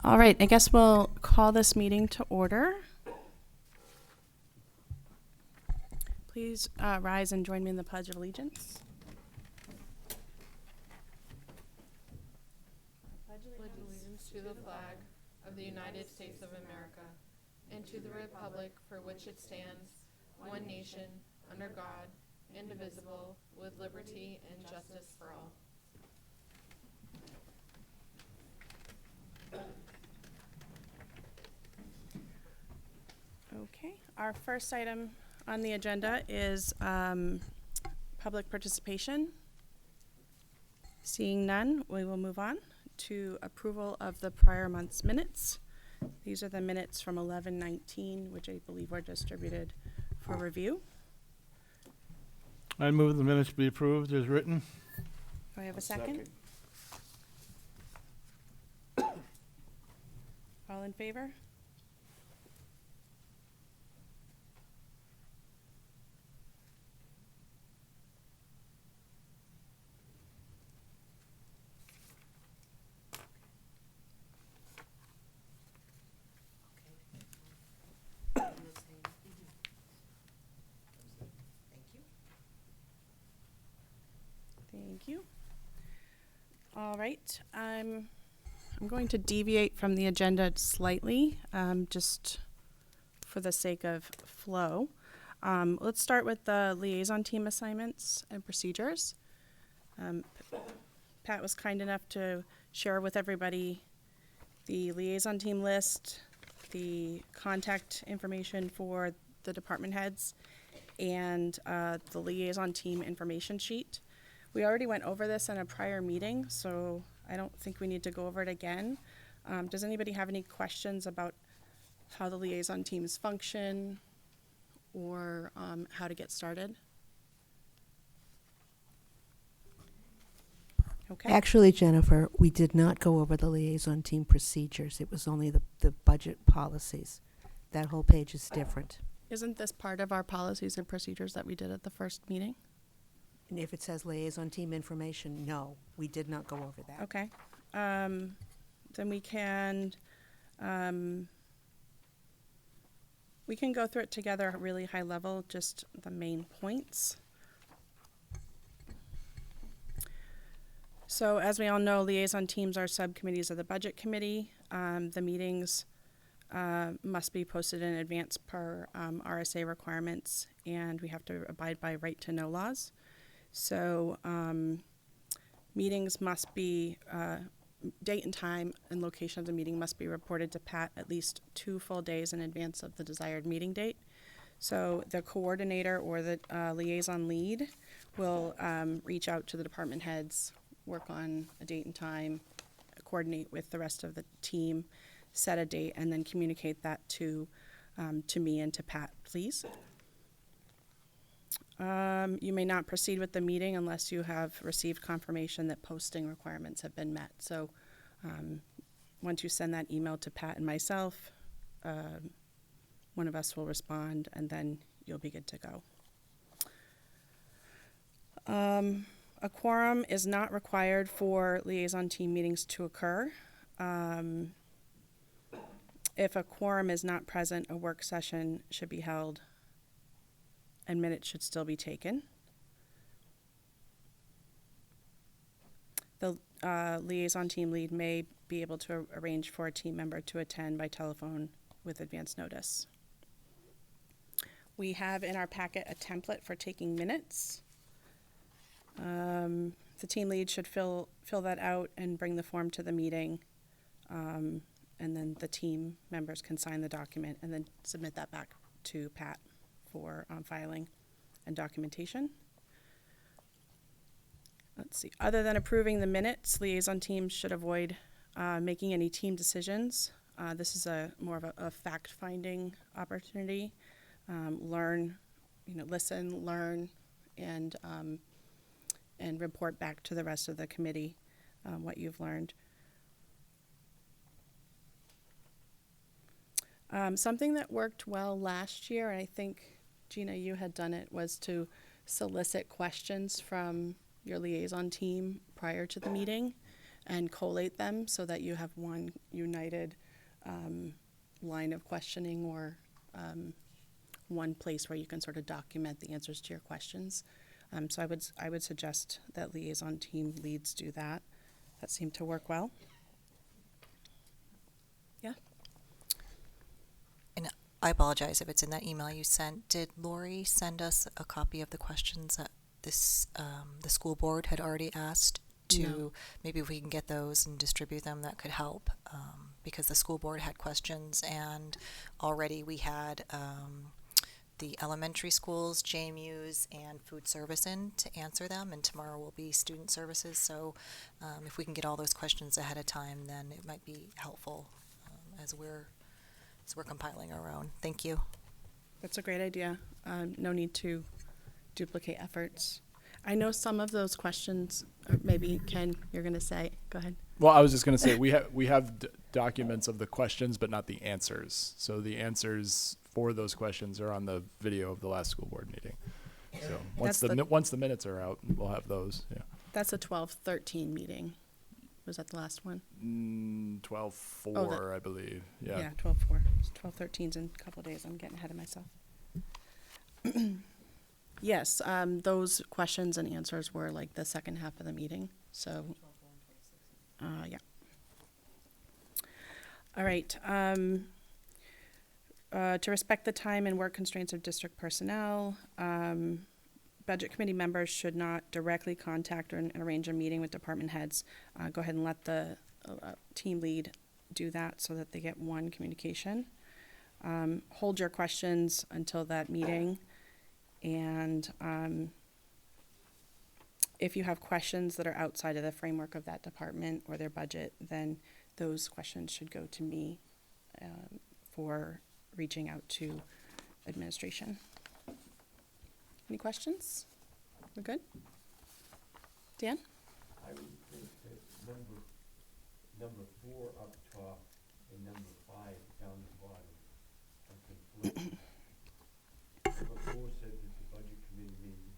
All right, I guess we'll call this meeting to order. Please rise and join me in the Pledge of Allegiance. Pledge allegiance to the flag of the United States of America and to the republic for which it stands, one nation, under God, indivisible, with liberty and justice for all. Okay, our first item on the agenda is public participation. Seeing none, we will move on to approval of the prior month's minutes. These are the minutes from 11/19, which I believe were distributed for review. I move the minutes be approved as written. Do I have a second? All in favor? Thank you. All right, I'm going to deviate from the agenda slightly, just for the sake of flow. Let's start with the liaison team assignments and procedures. Pat was kind enough to share with everybody the liaison team list, the contact information for the department heads, and the liaison team information sheet. We already went over this in a prior meeting, so I don't think we need to go over it again. Does anybody have any questions about how the liaison teams function or how to get started? Okay. Actually, Jennifer, we did not go over the liaison team procedures. It was only the budget policies. That whole page is different. Isn't this part of our policies and procedures that we did at the first meeting? And if it says liaison team information, no, we did not go over that. Okay. Then we can go through it together at really high level, just the main points. So as we all know, liaison teams are subcommittees of the budget committee. The meetings must be posted in advance per RSA requirements, and we have to abide by right to know laws. So meetings must be, date and time and location of the meeting must be reported to Pat at least 2 full days in advance of the desired meeting date. So the coordinator or the liaison lead will reach out to the department heads, work on a date and time, coordinate with the rest of the team, set a date, and then communicate that to me and to Pat, please. You may not proceed with the meeting unless you have received confirmation that posting requirements have been met. So once you send that email to Pat and myself, one of us will respond, and then you'll be good to go. A quorum is not required for liaison team meetings to occur. If a quorum is not present, a work session should be held and minutes should still be taken. The liaison team lead may be able to arrange for a team member to attend by telephone with advance notice. We have in our packet a template for taking minutes. The team lead should fill that out and bring the form to the meeting, and then the team members can sign the document and then submit that back to Pat for filing and documentation. Let's see. Other than approving the minutes, liaison teams should avoid making any team decisions. This is more of a fact-finding opportunity. Listen, learn, and report back to the rest of the committee what you've learned. Something that worked well last year, and I think, Gina, you had done it, was to solicit questions from your liaison team prior to the meeting and collate them so that you have one united line of questioning, or one place where you can sort of document the answers to your questions. So I would suggest that liaison team leads do that. That seemed to work well. Yeah. And I apologize if it's in that email you sent. Did Lori send us a copy of the questions that the school board had already asked to? No. Maybe if we can get those and distribute them, that could help, because the school board had questions, and already we had the elementary schools, JMUs, and food service in to answer them, and tomorrow will be student services. So if we can get all those questions ahead of time, then it might be helpful as we're compiling our own. Thank you. That's a great idea. No need to duplicate efforts. I know some of those questions, or maybe Ken, you're going to say, go ahead. Well, I was just going to say we have documents of the questions, but not the answers. So the answers for those questions are on the video of the last school board meeting. So once the minutes are out, we'll have those. Yeah. That's a 12-13 meeting. Was that the last one? 12/4, I believe. Yeah. 12-4. 12-13's in a couple of days. I'm getting ahead of myself. Yes, those questions and answers were like the second half of the meeting. So, yeah. All right. To respect the time and work constraints of district personnel, budget committee members should not directly contact or arrange a meeting with department heads. Go ahead and let the team lead do that so that they get one communication. Hold your questions until that meeting. And if you have questions that are outside of the framework of that department or their budget, then those questions should go to me for reaching out to administration. Any questions? We're good? Dan? I would think that number 4 up top and number 5 down the bottom are conflicting. Number 4 said that the budget committee meeting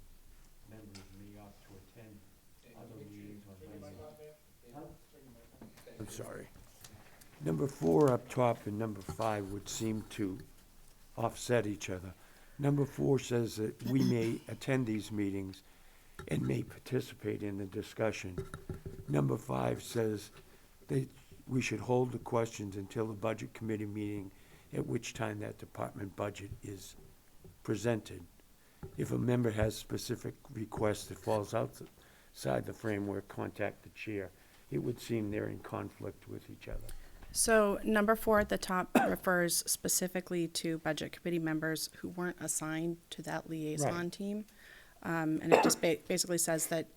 members may opt to attend other meetings on Monday. I'm sorry. Number 4 up top and number 5 would seem to offset each other. Number 4 says that we may attend these meetings and may participate in the discussion. Number 5 says that we should hold the questions until the budget committee meeting, at which time that department budget is presented. If a member has specific requests that falls outside the framework, contact the chair. It would seem they're in conflict with each other. So number 4 at the top refers specifically to budget committee members who weren't assigned to that liaison Right. team. And it just basically says that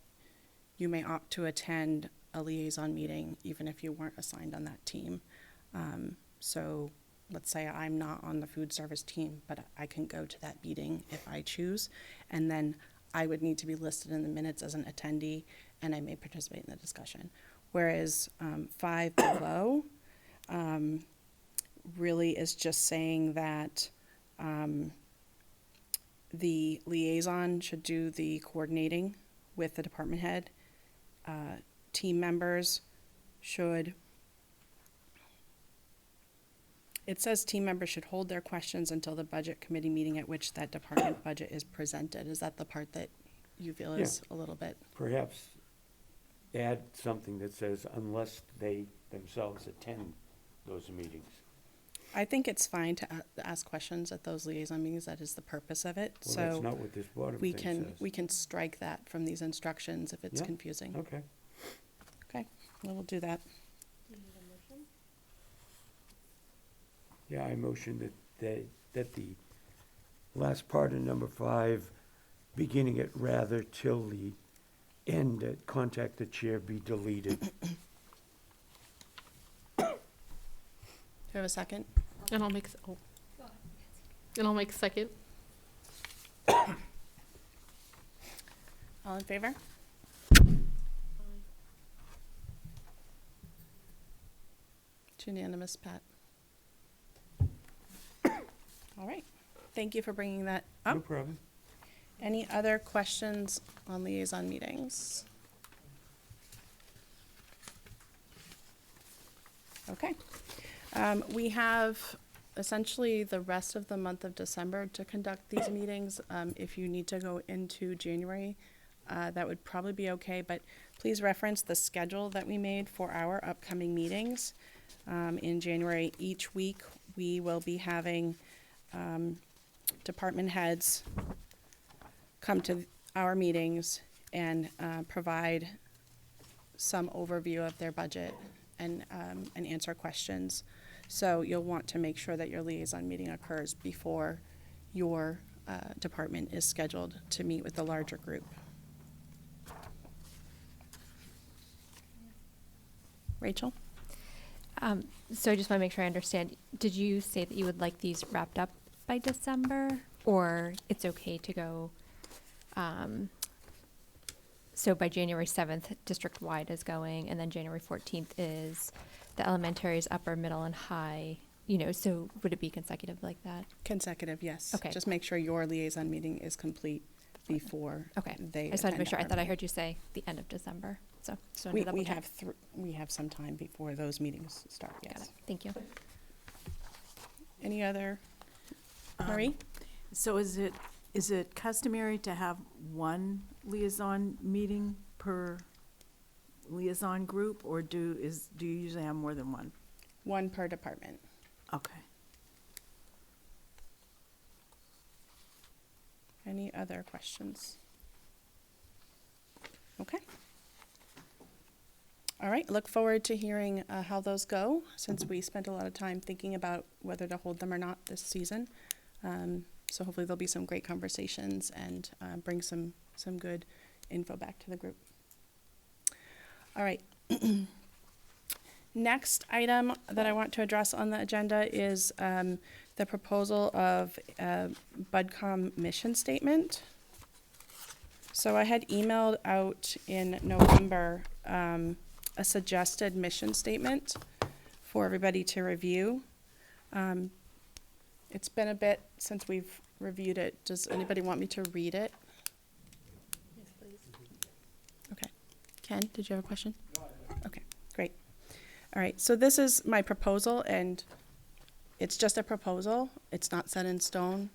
you may opt to attend a liaison meeting even if you weren't assigned on that team. So let's say I'm not on the food service team, but I can go to that meeting if I choose. And then I would need to be listed in the minutes as an attendee, and I may participate in the discussion. Whereas 5 below really is just saying that the liaison should do the coordinating with the department head. Team members should, it says team members should hold their questions until the budget committee meeting at which that department budget is presented. Is that the part that you feel is a little bit? Perhaps add something that says unless they themselves attend those meetings. I think it's fine to ask questions at those liaison meetings. That is the purpose of it. Well, So that's not what this bottom we thing says. can strike that from these instructions if it's Yeah. confusing. Okay. Okay, we'll do that. Yeah, I motion that the last part of number 5, beginning at rather till the end at contact the chair, be deleted. Do you have a second? And I'll make, second. All in favor? It's unanimous, Pat. All right. Thank you for bringing that No up. problem. Any other questions on liaison meetings? Okay. We have essentially the rest of the month of December to conduct these meetings. If you need to go into January, that would probably be okay, but please reference the schedule that we made for our upcoming meetings. In January, each week, we will be having department heads come to our meetings and provide some overview of their budget and answer questions. So you'll want to make sure that your liaison meeting occurs before your department is scheduled to meet with the larger group. Rachel? So I just want to make sure I understand. Did you say that you would like these wrapped up by December, or it's okay to go? So by January 7th, district-wide is going, and then January 14th is the elementaries, upper, middle, and high. You know, so would it be consecutive like that? Consecutive, yes. Okay. Just make sure your liaison meeting is complete before Okay. they I just wanted to make sure. I attend thought I our heard you say the end of December. So just wanted We, to double we check. have we have some time before those meetings start, Got yes. it. Thank you. Any other, Marie? So is it customary to have one liaison meeting per liaison group, or do you usually have more than one? One per department. Okay. Any other questions? Okay. All right, look forward to hearing how those go, since we spent a lot of time thinking about whether to hold them or not this season. So hopefully there'll be some great conversations and bring some good info back to the group. All right. Next item that I want to address on the agenda is the proposal of BudCom mission statement. So I had emailed out in November a suggested mission statement for everybody to review. It's been a bit since we've reviewed it. Does anybody want me to read it? Yes, please. Okay. Ken, did you have a question? Okay, great. All right, so this is my proposal, and it's just a proposal. It's not set in stone.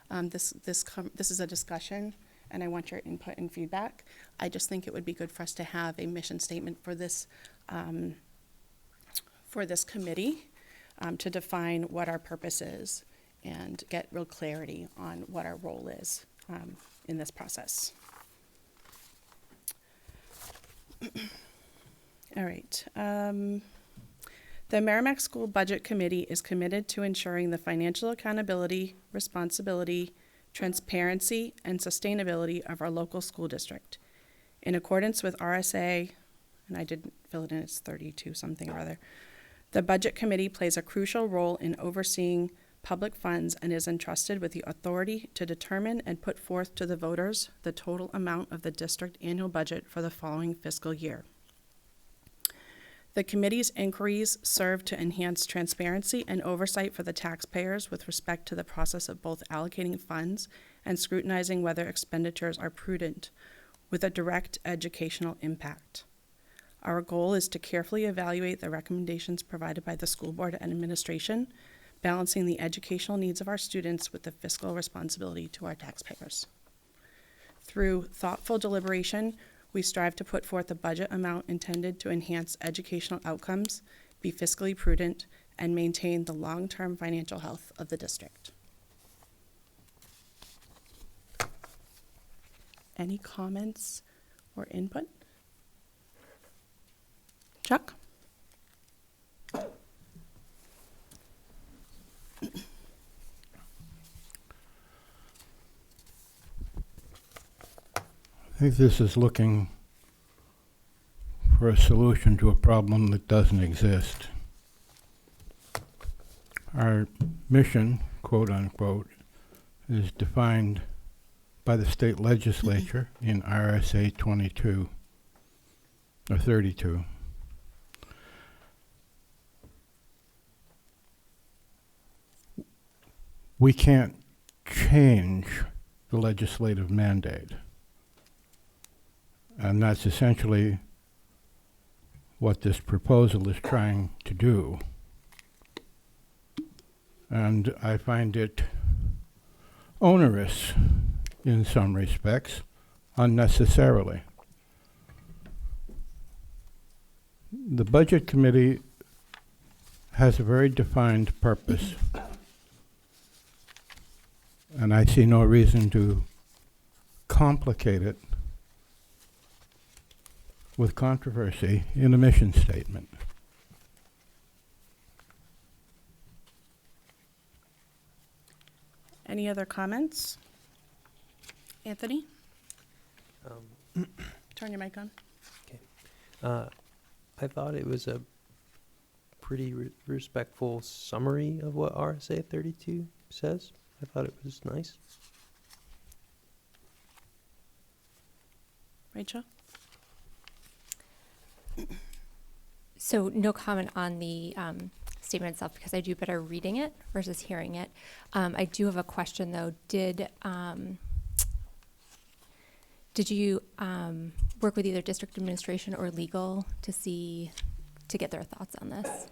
This is a discussion, and I want your input and feedback. I just think it would be good for us to have a mission statement for this committee to define what our purpose is and get real clarity on what our role is in this process. All right. The Merrimack School Budget Committee is committed to ensuring the financial accountability, responsibility, transparency, and sustainability of our local school district. In accordance with RSA, and I didn't fill it in, it's 32 something or other, the Budget Committee plays a crucial role in overseeing public funds and is entrusted with the authority to determine and put forth to the voters the total amount of the district annual budget for the following fiscal year. The committee's inquiries serve to enhance transparency and oversight for the taxpayers with respect to the process of both allocating funds and scrutinizing whether expenditures are prudent with a direct educational impact. Our goal is to carefully evaluate the recommendations provided by the school board and administration, balancing the educational needs of our students with the fiscal responsibility to our taxpayers. Through thoughtful deliberation, we strive to put forth a budget amount intended to enhance educational outcomes, be fiscally prudent, and maintain the long-term financial health of the district. Any comments or input? Chuck? I think this is looking for a solution to a problem that doesn't exist. Our mission, quote unquote, is defined by the state legislature in RSA 22 or 32. We can't change the legislative mandate. And that's essentially what this proposal is trying to do. And I find it onerous in some respects, unnecessarily. The Budget Committee has a very defined purpose, and I see no reason to complicate it with controversy in a mission statement. Any other comments? Anthony? Turn your mic on. I thought it was a pretty respectful summary of what RSA 32 says. I thought it was nice. Rachel? So no comment on the statement itself because I do better reading it versus hearing it. I do have a question though. Did you work with either district administration or legal to get their thoughts on this?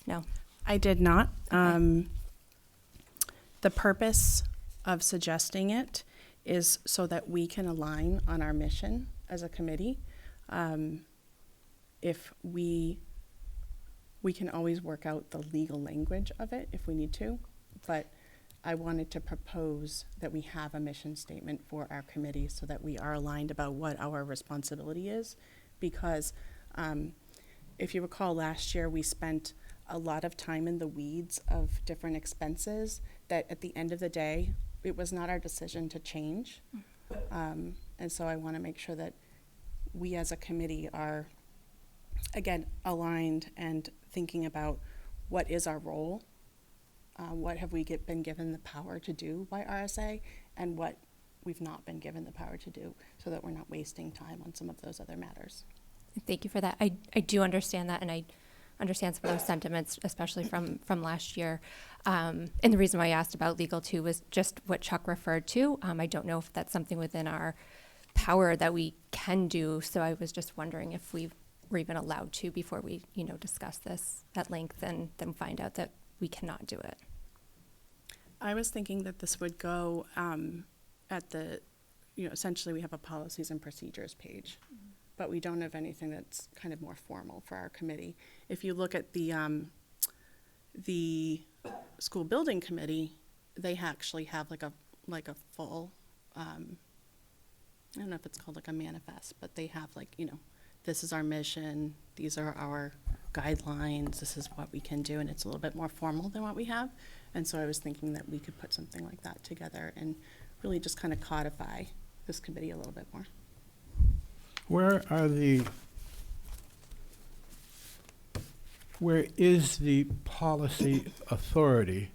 No. I did not. Okay. The purpose of suggesting it is so that we can align on our mission as a committee. If we can always work out the legal language of it if we need to, but I wanted to propose that we have a mission statement for our committee so that we are aligned about what our responsibility is. Because if you recall, last year we spent a lot of time in the weeds of different expenses that at the end of the day, it was not our decision to change. And so I want to make sure that we as a committee are, again, aligned and thinking about what is our role, what have we been given the power to do by RSA, and what we've not been given the power to do, so that we're not wasting time on some of those other matters. Thank you for that. I do understand that, and I understand some of those sentiments, especially from last year. And the reason why I asked about legal too was just what Chuck referred to. I don't know if that's something within our power that we can do. So I was just wondering if we were even allowed to before we, discuss this at length and then find out that we cannot do it. I was thinking that this would go at the, essentially we have a policies and procedures page, but we don't have anything that's kind of more formal for our committee. If you look at the school building committee, they actually have like a full, I don't know if it's called like a manifest, but they have this is our mission, these are our guidelines, this is what we can do, and it's a little bit more formal than what we have. And so I was thinking that we could put something like that together and really just kind of codify this committee a little bit more. Where is the policy authority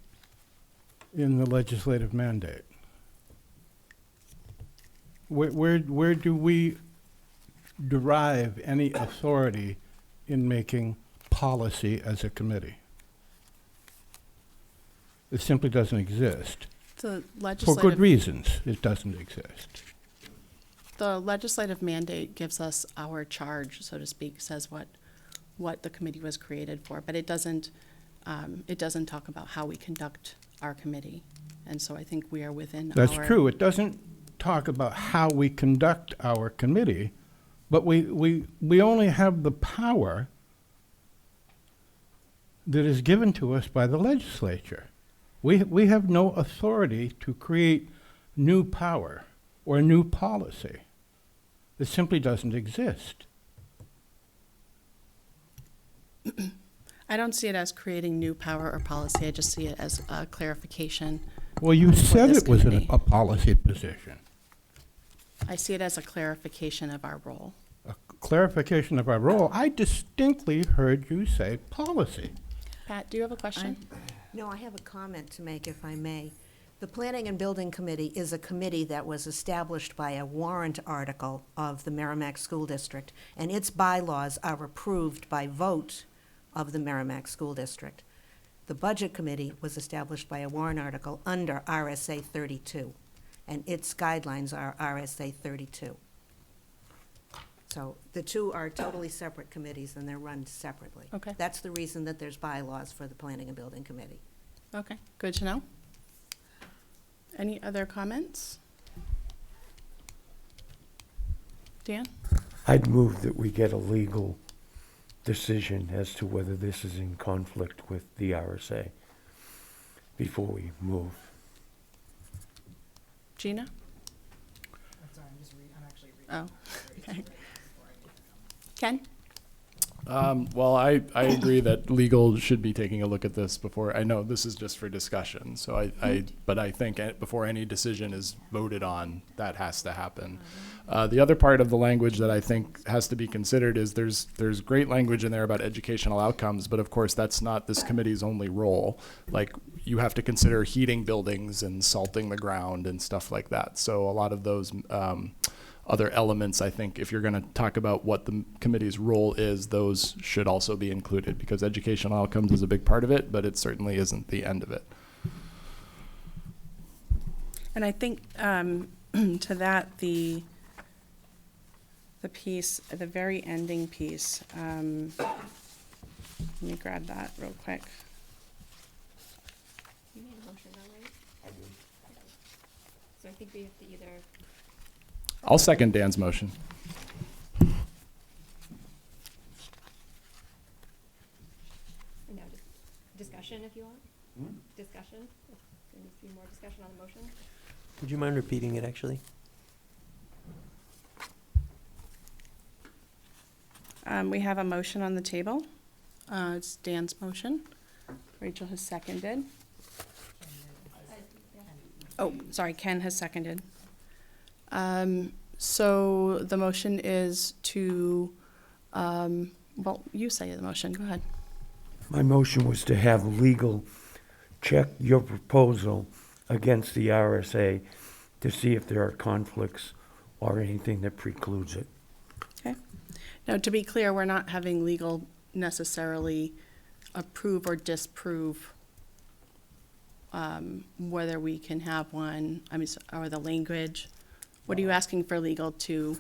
in the legislative mandate? Where do we derive any authority in making policy as a committee? It simply doesn't exist. The For legislative, good reasons, it doesn't exist. the legislative mandate gives us our charge, so to speak, says what the committee was created for, but it doesn't talk about how we conduct our committee. And so I think we are within That's our... true. It doesn't talk about how we conduct our committee, but we only have the power that is given to us by the legislature. We have no authority to create new power or new policy. It simply doesn't exist. I don't see it as creating new power or policy. I just see it as a clarification. Well, you said this it was committee. a policy position. I see it as a clarification of our role. A clarification of our role. I distinctly heard you say policy. Pat, do you have a question? No, I have a comment to make, if I may. The Planning and Building Committee is a committee that was established by a warrant article of the Merrimack School District, and its bylaws are approved by vote of the Merrimack School District. The Budget Committee was established by a warrant article under RSA 32, and its guidelines are RSA 32. So the two are totally separate committees, and they're run separately. Okay. That's the reason that there's bylaws for the Planning and Building Committee. Okay, good to know. Any other comments? Dan? I'd move that we get a legal decision as to whether this is in conflict with the RSA before we move. Gina? Oh, okay. Ken? Well, I agree that legal should be taking a look at this before. I know this is just for discussion, so but I think before any decision is voted on, that has to happen. The other part of the language that I think has to be considered is there's great language in there about educational outcomes, but of course that's not this committee's only role. Like, you have to consider heating buildings and salting the ground and stuff like that. So a lot of those other elements, I think, if you're going to talk about what the committee's role is, those should also be included, because educational outcomes is a big part of it, but it certainly isn't the end of it. And I think to that, the piece, the very ending piece, let me grab that real quick. You made a motion already? I did. So I think we have to either. I'll second Dan's motion. No, discussion if you want. Discussion. If there needs to be more discussion on the motion. Would you mind repeating it, actually? We have a motion on the table. It's Dan's motion. Rachel has seconded. Oh, sorry, Ken has seconded. So the motion is to, well, you say the motion, go ahead. My motion was to have legal check your proposal against the RSA to see if there are conflicts or anything that precludes it. Okay. Now, to be clear, we're not having legal necessarily approve or disprove whether we can have one, I mean, or the language. What are you asking for legal to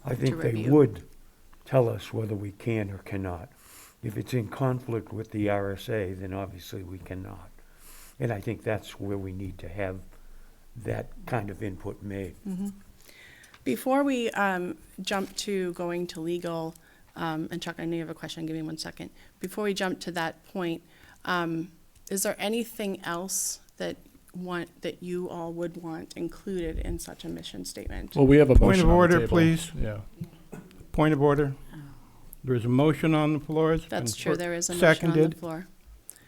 I think they review? would tell us whether we can or cannot. If it's in conflict with the RSA, then obviously we cannot. And I think that's where we need to have that kind of input made. Before we jump to going to legal, and Chuck, I know you have a question, give me 1 second. Before we jump to that point, is there anything else that you all would want included in such a mission statement? Well, we have a Point motion of on the order, table. please. Yeah. Point of order. There is a motion on the floor. It's That's been true, there is a motion on the seconded. floor.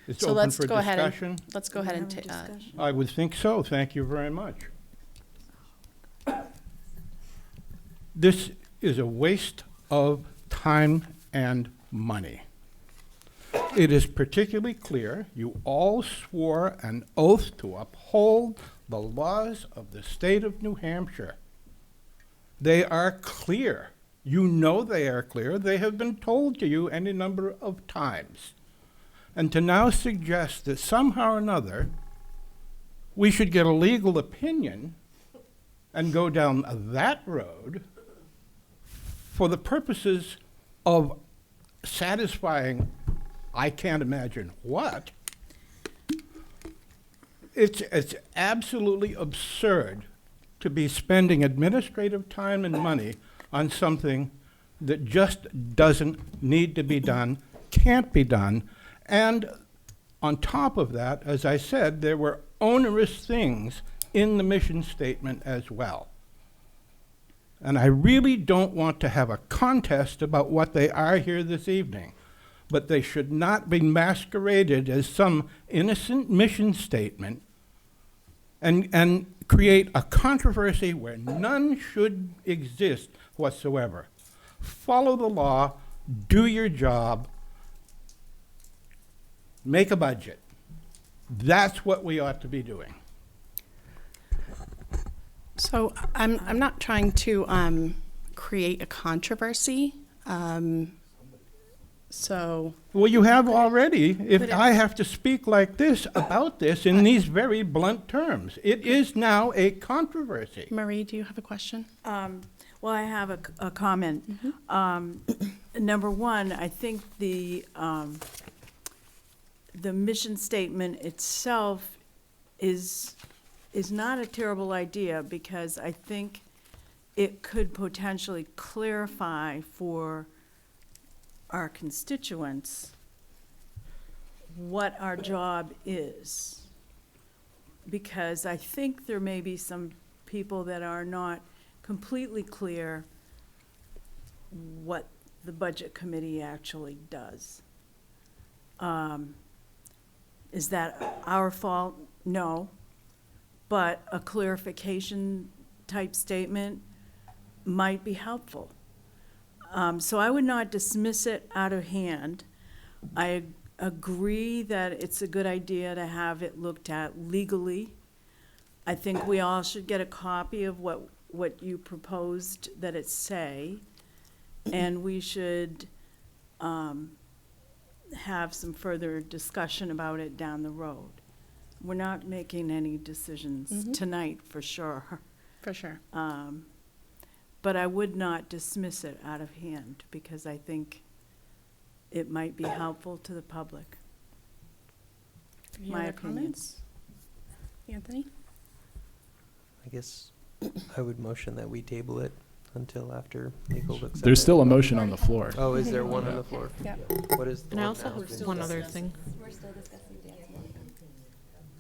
It's So open let's for go ahead and, discussion. let's go ahead and, Having discussion? I would think so. Thank you very much. This is a waste of time and money. It is particularly clear you all swore an oath to uphold the laws of the state of New Hampshire. They are clear. You know they are clear. They have been told to you any number of times. And to now suggest that somehow or another we should get a legal opinion and go down that road for the purposes of satisfying, I can't imagine what, it's absolutely absurd to be spending administrative time and money on something that just doesn't need to be done, can't be done. And on top of that, as I said, there were onerous things in the mission statement as well. And I really don't want to have a contest about what they are here this evening, but they should not be masqueraded as some innocent mission statement and create a controversy where none should exist whatsoever. Follow the law, do your job, make a budget. That's what we ought to be doing. So I'm not trying to create a controversy. So Well, you have already, if But I have to speak like this about this in these very blunt terms. It is now a controversy. Marie, do you have a question? Well, I have a comment. Number one, I think the the mission statement itself is not a terrible idea, because I think it could potentially clarify for our constituents what our job is. Because I think there may be some people that are not completely clear what the budget committee actually does. Is that our fault? No. But a clarification type statement might be helpful. So I would not dismiss it out of hand. I agree that it's a good idea to have it looked at legally. I think we all should get a copy of what you proposed that it say, and we should have some further discussion about it down the road. We're not making any decisions tonight, for sure. For sure. But I would not dismiss it out of hand, because I think it might be helpful to the public. Any My other opinion. comments? Anthony? I guess I would motion that we table it until after legal looks at it. There's still a motion on the floor. Oh, is there one on the floor? Yeah. What is the And I one also now? have one other thing.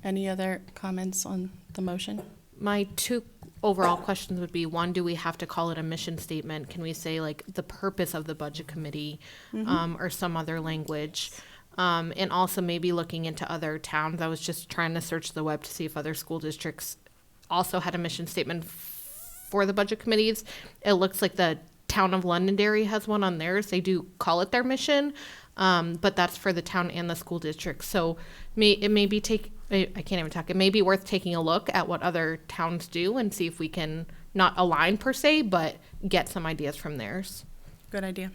Any other comments on the motion? My two overall questions would be, one, do we have to call it a mission statement? Can we say like the purpose of the budget committee, or some other language? And also maybe looking into other towns. I was just trying to search the web to see if other school districts also had a mission statement for the budget committees. It looks like the town of Londonderry has one on theirs. They do call it their mission, but that's for the town and the school district. So it may be I can't even talk. It may be worth taking a look at what other towns do and see if we can not align per se, but get some ideas from theirs. Good idea.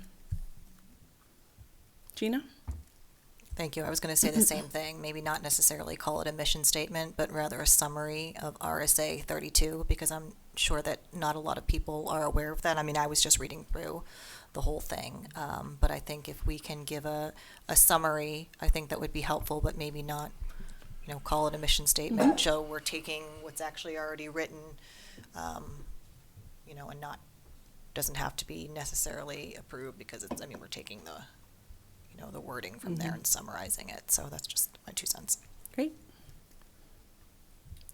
Gina? Thank you. I was going to say the same thing. Maybe not necessarily call it a mission statement, but rather a summary of RSA 32, because I'm sure that not a lot of people are aware of that. I mean, I was just reading through the whole thing. But I think if we can give a summary, I think that would be helpful, but maybe not, call it a mission statement. Show we're taking what's actually already written, and not, doesn't have to be necessarily approved, because we're taking the wording from there and summarizing it. So that's just my 2 cents. Great.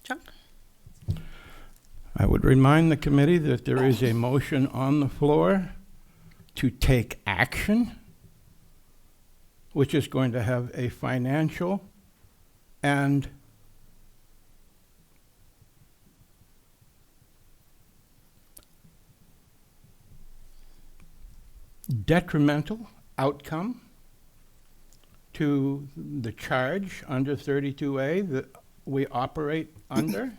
Chuck? I would remind the committee that there is a motion on the floor to take action, which is going to have a financial and detrimental outcome to the charge under 32A that we operate under.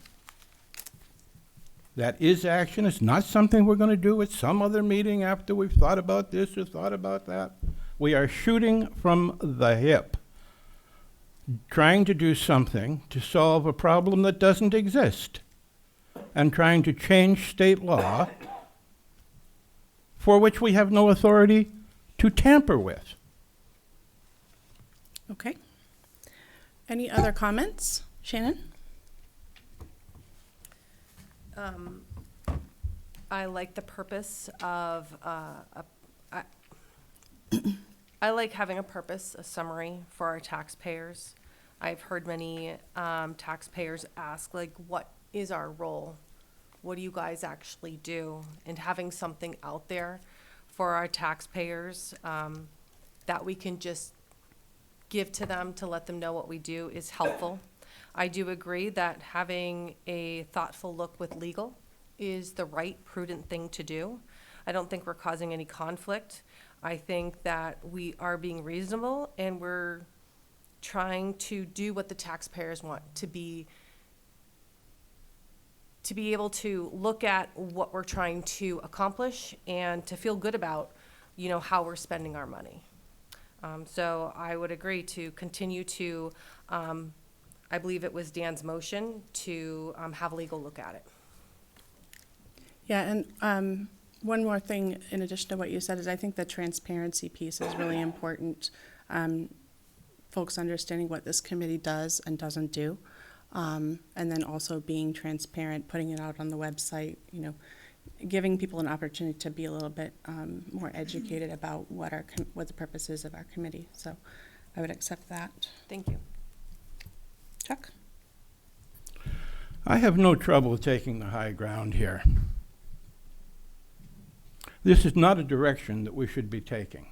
That is action. It's not something we're going to do at some other meeting after we've thought about this or thought about that. We are shooting from the hip, trying to do something to solve a problem that doesn't exist, and trying to change state law for which we have no authority to tamper with. Okay. Any other comments? Shannon? I like the purpose of, I like having a purpose, a summary for our taxpayers. I've heard many taxpayers ask, like, what is our role? What do you guys actually do? And having something out there for our taxpayers that we can just give to them to let them know what we do is helpful. I do agree that having a thoughtful look with legal is the right, prudent thing to do. I don't think we're causing any conflict. I think that we are being reasonable and we're trying to do what the taxpayers want, to be able to look at what we're trying to accomplish and to feel good about, how we're spending our money. So I would agree to continue to, I believe it was Dan's motion, to have legal look at it. Yeah, and one more thing in addition to what you said is I think the transparency piece is really important. folks understanding what this committee does and doesn't do. And then also being transparent, putting it out on the website, giving people an opportunity to be a little bit more educated about what what the purpose is of our committee. So I would accept that. Thank you. Chuck? I have no trouble taking the high ground here. This is not a direction that we should be taking.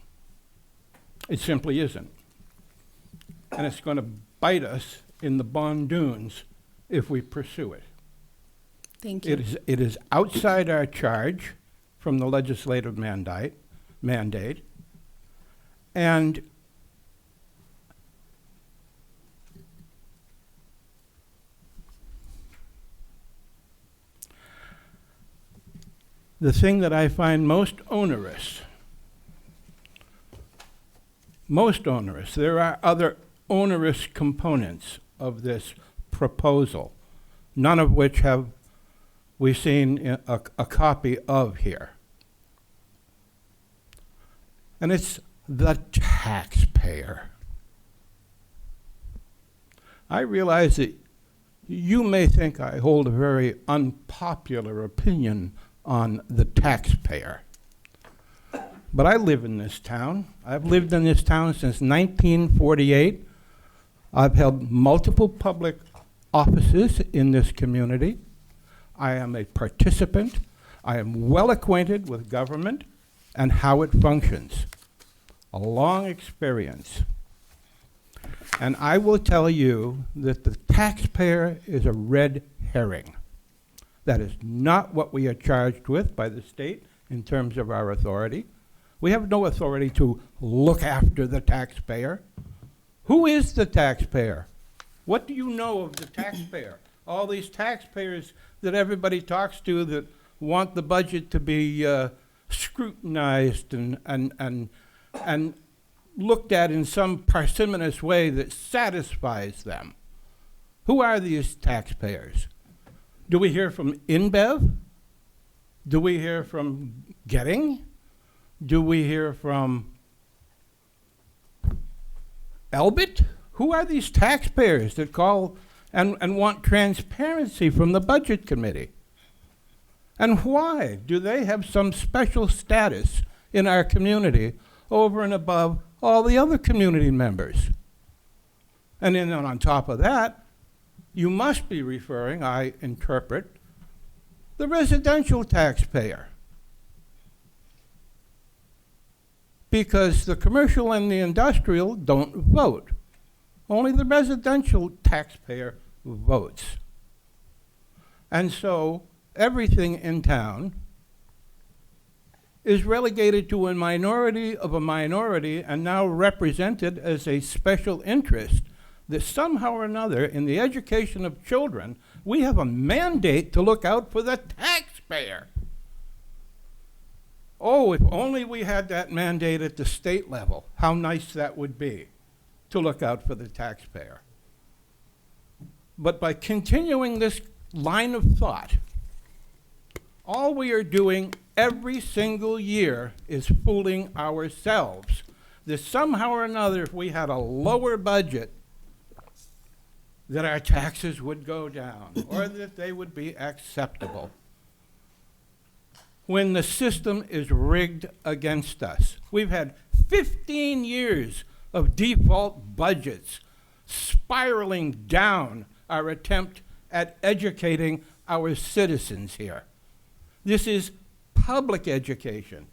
It simply isn't. And it's going to bite us in the Bond Dunes if we pursue it. Thank you. It is outside our charge from the legislative mandate, and the thing that I find most onerous, there are other onerous components of this proposal, none of which have we seen a copy of here. And it's the taxpayer. I realize that you may think I hold a very unpopular opinion on the taxpayer. But I live in this town. I've lived in this town since 1948. I've held multiple public offices in this community. I am a participant. I am well acquainted with government and how it functions. A long experience. And I will tell you that the taxpayer is a red herring. That is not what we are charged with by the state in terms of our authority. We have no authority to look after the taxpayer. Who is the taxpayer? What do you know of the taxpayer? All these taxpayers that everybody talks to that want the budget to be scrutinized and looked at in some parsimonious way that satisfies them. Who are these taxpayers? Do we hear from InBev? Do we hear from Getting? Do we hear from Elbit? Who are these taxpayers that call and want transparency from the Budget Committee? And why do they have some special status in our community over and above all the other community members? And then on top of that, you must be referring, I interpret, the residential taxpayer. Because the commercial and the industrial don't vote. Only the residential taxpayer votes. And so everything in town is relegated to a minority of a minority and now represented as a special interest that somehow or another in the education of children, we have a mandate to look out for the taxpayer. Oh, if only we had that mandate at the state level, how nice that would be to look out for the taxpayer. But by continuing this line of thought, all we are doing every single year is fooling ourselves. That somehow or another, if we had a lower budget, that our taxes would go down or that they would be acceptable. When the system is rigged against us. We've had 15 years of default budgets spiraling down our attempt at educating our citizens here. This is public education.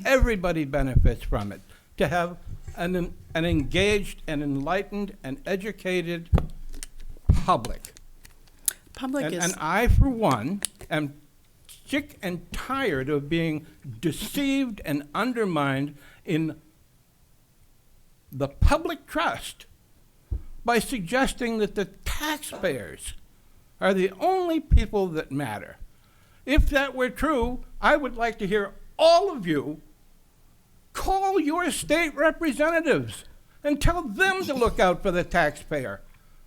Everybody benefits from it. To have an engaged and enlightened and educated public. And I, for one, am sick and tired of being deceived and undermined in the public trust by suggesting that the taxpayers are the only people that matter. If that were true, I would like to hear all of you call your state representatives and tell them to look out for the taxpayer,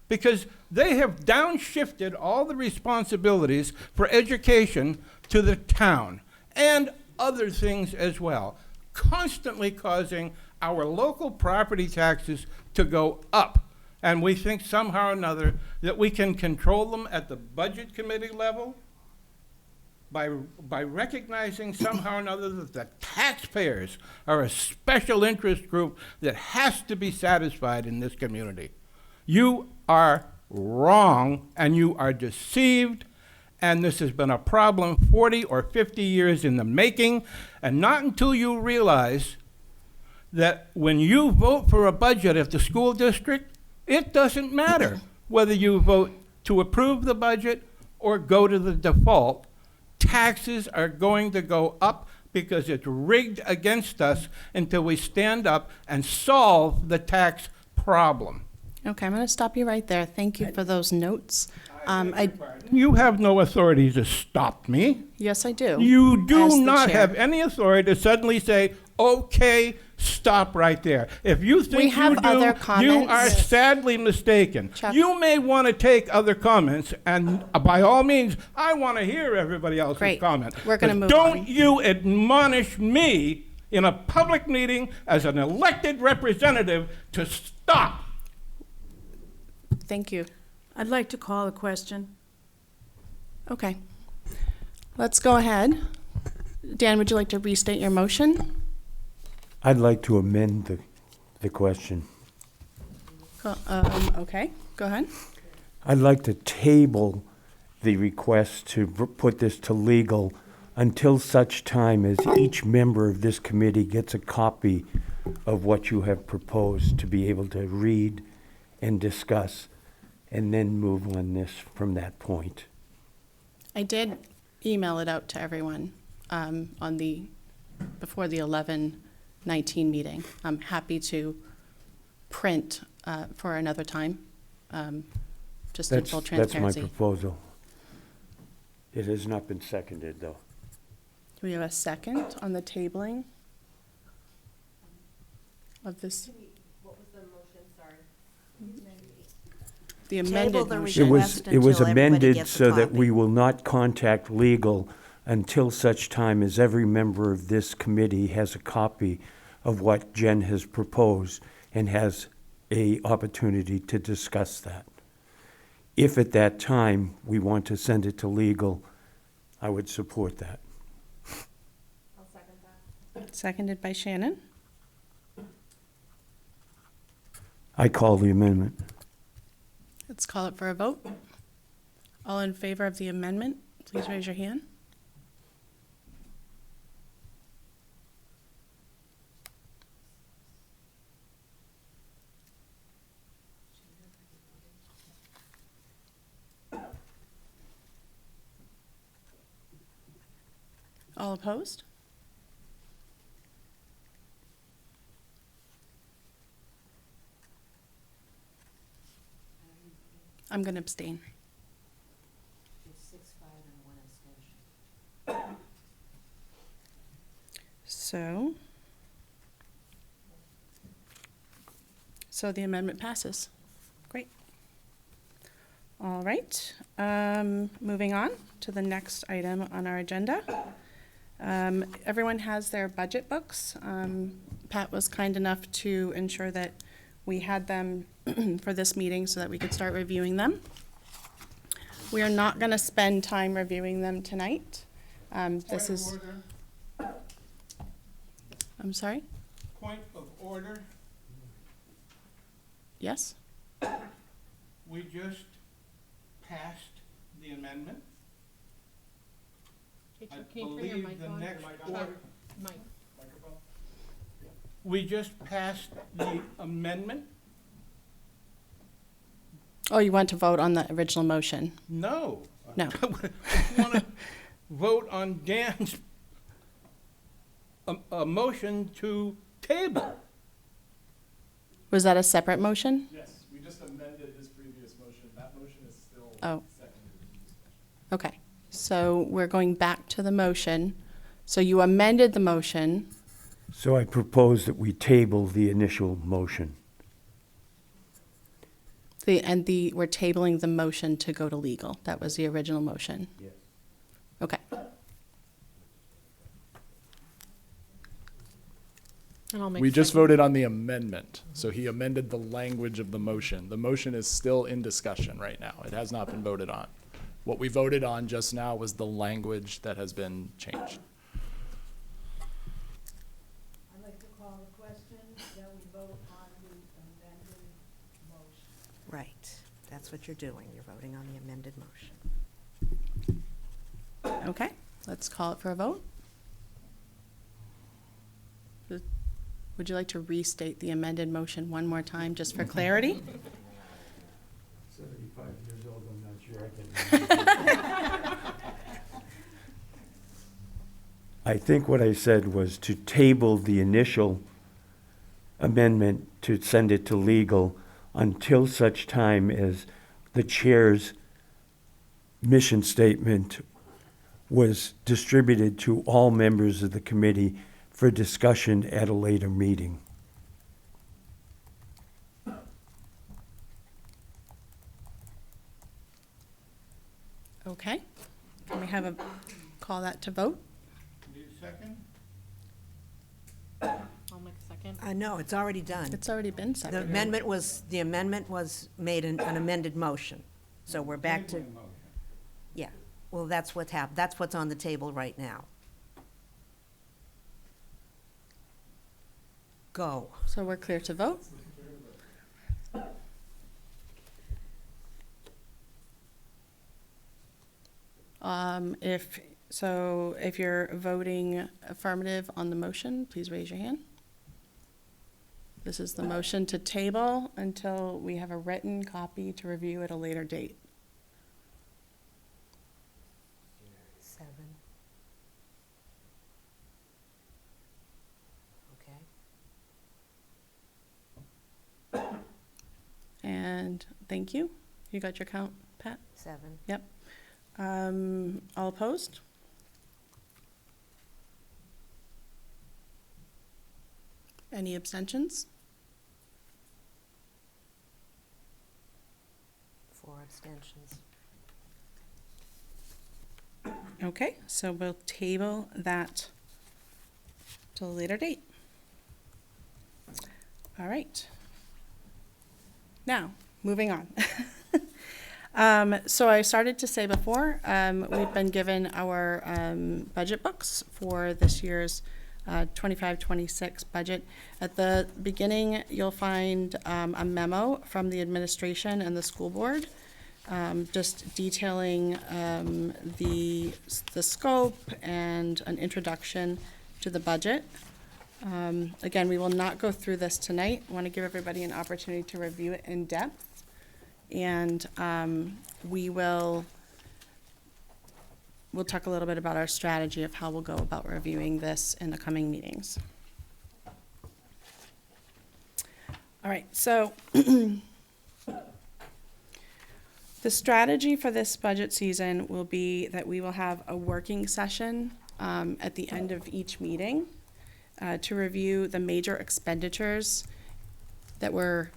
because they have downshifted all the responsibilities for education to the town and other things as well, constantly causing our local property taxes to go up. And we think somehow or another that we can control them at the budget committee level by recognizing somehow or another that the taxpayers are a special interest group that has to be satisfied in this community. You are wrong, and you are deceived, and this has been a problem 40 or 50 years in the making, and not until you realize that when you vote for a budget of the school district, it doesn't matter whether you vote to approve the budget or go to the default. Taxes are going to go up because it's rigged against us until we stand up and solve the tax problem. Okay, I'm going to stop you right there. Thank you for those notes. You have no authority to stop me. Yes, I do. You as do the not chair. have any authority to suddenly say, okay, stop right there. If you think We have you do, other you comments. are sadly mistaken. Chuck. You may want to take other comments, and by all means, I want to hear everybody else's Great. comment. We're gonna But move don't on. you admonish me in a public meeting as an elected representative to stop. Thank you. I'd like to call a question. Okay. Let's go ahead. Dan, would you like to restate your motion? I'd like to amend the question. Okay, go ahead. I'd like to table the request to put this to legal until such time as each member of this committee gets a copy of what you have proposed to be able to read and discuss, and then move on this from that point. I did email it out to everyone before the 11/19 meeting. I'm happy to print for another time, just in full That's my transparency. proposal. It has not been seconded, though. Do we have a second on the tabling of this? What was the motion, sorry? The amended Table the motion. It was, Request it was until everybody amended gets a so that copy. we will not contact legal until such time as every member of this committee has a copy of what Jen has proposed and has a opportunity to discuss that. If at that time we want to send it to legal, I would support that. Seconded by Shannon. I call the amendment. Let's call it for a vote. All in favor of the amendment, please raise your hand. All opposed? I'm going to abstain. So the amendment passes. Great. All right, moving on to the next item on our agenda. Everyone has their budget books. Pat was kind enough to ensure that we had them for this meeting so that we could start reviewing them. We are not going to spend time reviewing them tonight. This is, I'm sorry? Point of order. Yes? We just passed the amendment. I believe the next order. We just passed the amendment? Oh, you want to vote on the original motion? No. No. I want to vote on Dan's a motion to table. Was that a separate motion? Yes, we just amended his previous motion. That motion is still Oh. seconded in discussion. Okay, so we're going back to the motion. So you amended the motion. So I propose that we table the initial motion. We're tabling the motion to go to legal. That was the original motion. Yes. Okay. We just voted on the amendment, so he amended the language of the motion. The motion is still in discussion right now. It has not been voted on. What we voted on just now was the language that has been changed. I'd like to call the question that we vote on the amended motion. Right, that's what you're doing, you're voting on the amended motion. Okay, let's call it for a vote. Would you like to restate the amended motion one more time, just for clarity? 75 years old, I'm not sure I can. I think what I said was to table the initial amendment to send it to legal until such time as the chair's mission statement was distributed to all members of the committee for discussion at a later meeting. Okay, can we have call that to vote? Need a second? I'll make a second. No, it's already done. It's already been The seconded. amendment was made an amended motion, so we're back to, Tabling motion. yeah. Well, that's what's that's what's on the table right now. Go. So we're clear to vote? If you're voting affirmative on the motion, please raise your hand. This is the motion to table until we have a written copy to review at a later date. 7. Okay. And thank you. You got your count, Pat? 7. Yep. All opposed? Any abstentions? 4 abstentions. Okay, so we'll table that till a later date. All right. Now, moving on. So I started to say before, we've been given our budget books for this year's 25-26 budget. At the beginning, you'll find a memo from the administration and the school board, just detailing the scope and an introduction to the budget. Again, we will not go through this tonight. I want to give everybody an opportunity to review it in depth. And we'll talk a little bit about our strategy of how we'll go about reviewing this in the coming meetings. All right, so the strategy for this budget season will be that we will have a working session at the end of each meeting to review the major expenditures that were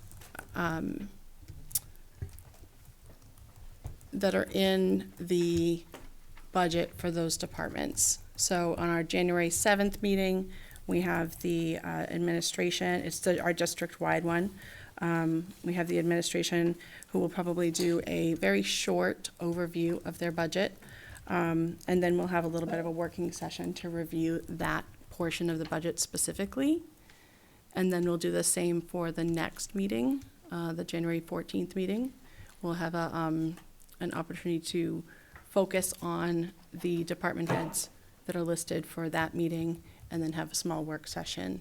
that are in the budget for those departments. So on our January 7th meeting, we have the administration, it's our district-wide one. We have the administration who will probably do a very short overview of their budget. And then we'll have a little bit of a working session to review that portion of the budget specifically. And then we'll do the same for the next meeting, the January 14th meeting. We'll have an opportunity to focus on the department heads that are listed for that meeting, and then have a small work session,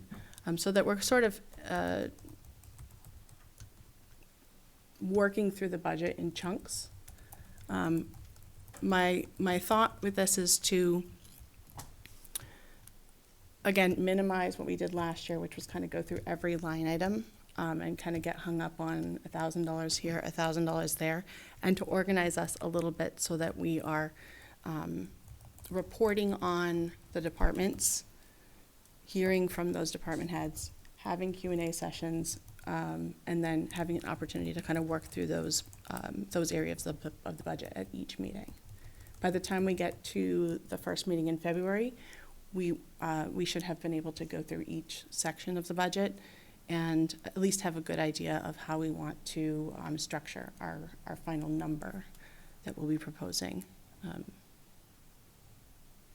so that we're sort of working through the budget in chunks. My thought with this is to, again, minimize what we did last year, which was kind of go through every line item and kind of get hung up on $1,000 here, $1,000 there, and to organize us a little bit so that we are reporting on the departments, hearing from those department heads, having Q&A sessions, and then having an opportunity to kind of work through those areas of the budget at each meeting. By the time we get to the first meeting in February, we should have been able to go through each section of the budget and at least have a good idea of how we want to structure our final number that we'll be proposing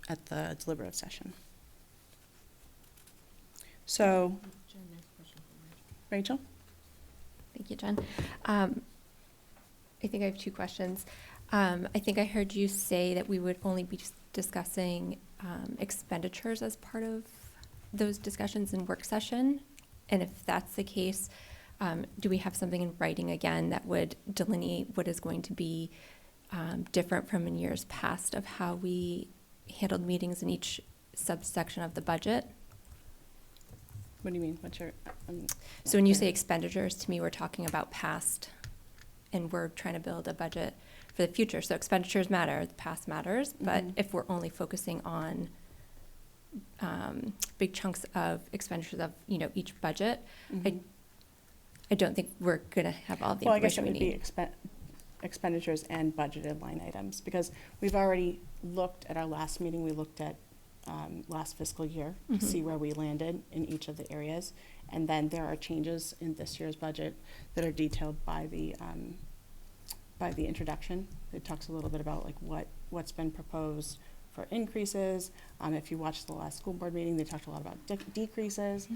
at the deliberative session. So, Rachel? Thank you, Jen. I think I have 2 questions. I think I heard you say that we would only be discussing expenditures as part of those discussions in work session. And if that's the case, do we have something in writing again that would delineate what is going to be different from in years past of how we handled meetings in each subsection of the budget? What do you mean? What's your? So when you say expenditures, to me, we're talking about past, and we're trying to build a budget for the future. So expenditures matter, the past matters, but if we're only focusing on big chunks of expenditures of, each budget, I don't think we're going to have all the Well, I guess it information we would be need. expenditures and budgeted line items, because we've already looked at our last meeting, we looked at last fiscal year to see where we landed in each of the areas. And then there are changes in this year's budget that are detailed by the introduction. It talks a little bit about like what's been proposed for increases. If you watched the last school board meeting, they talked a lot about decreases.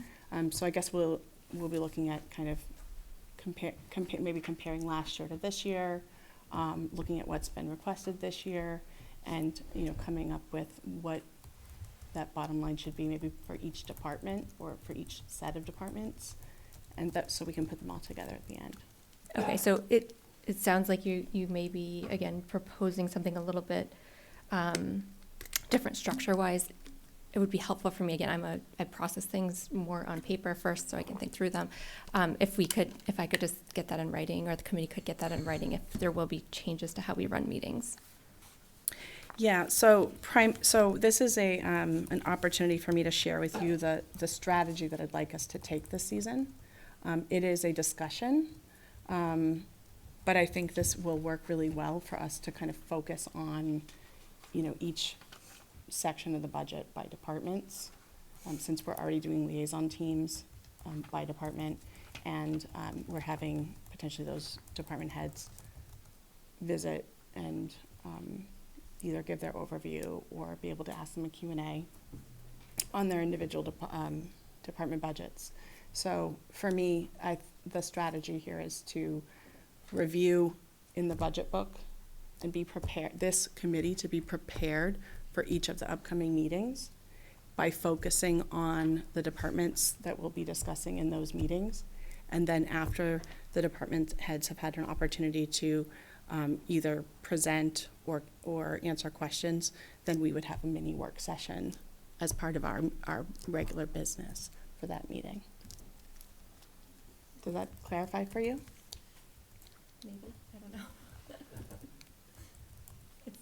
So I guess we'll be looking at kind of maybe comparing last year to this year, looking at what's been requested this year, and coming up with what that bottom line should be maybe for each department or for each set of departments, and that so we can put them all together at the end. Okay, so it sounds like you may be, again, proposing something a little bit different structure-wise. It would be helpful for me, again, I process things more on paper first so I can think through them. If I could just get that in writing, or the committee could get that in writing, if there will be changes to how we run meetings. Yeah, so this is an opportunity for me to share with you the strategy that I'd like us to take this season. It is a discussion, but I think this will work really well for us to kind of focus on, each section of the budget by departments, since we're already doing liaison teams by department, and we're having potentially those department heads visit and either give their overview or be able to ask them a Q&A on their individual department budgets. So for me, the strategy here is to review in the budget book and be prepared, this committee to be prepared for each of the upcoming meetings by focusing on the departments that we'll be discussing in those meetings. And then after the department heads have had an opportunity to either present or answer questions, then we would have a mini work session as part of our regular business for that meeting. Does that clarify for you? Maybe, I don't know.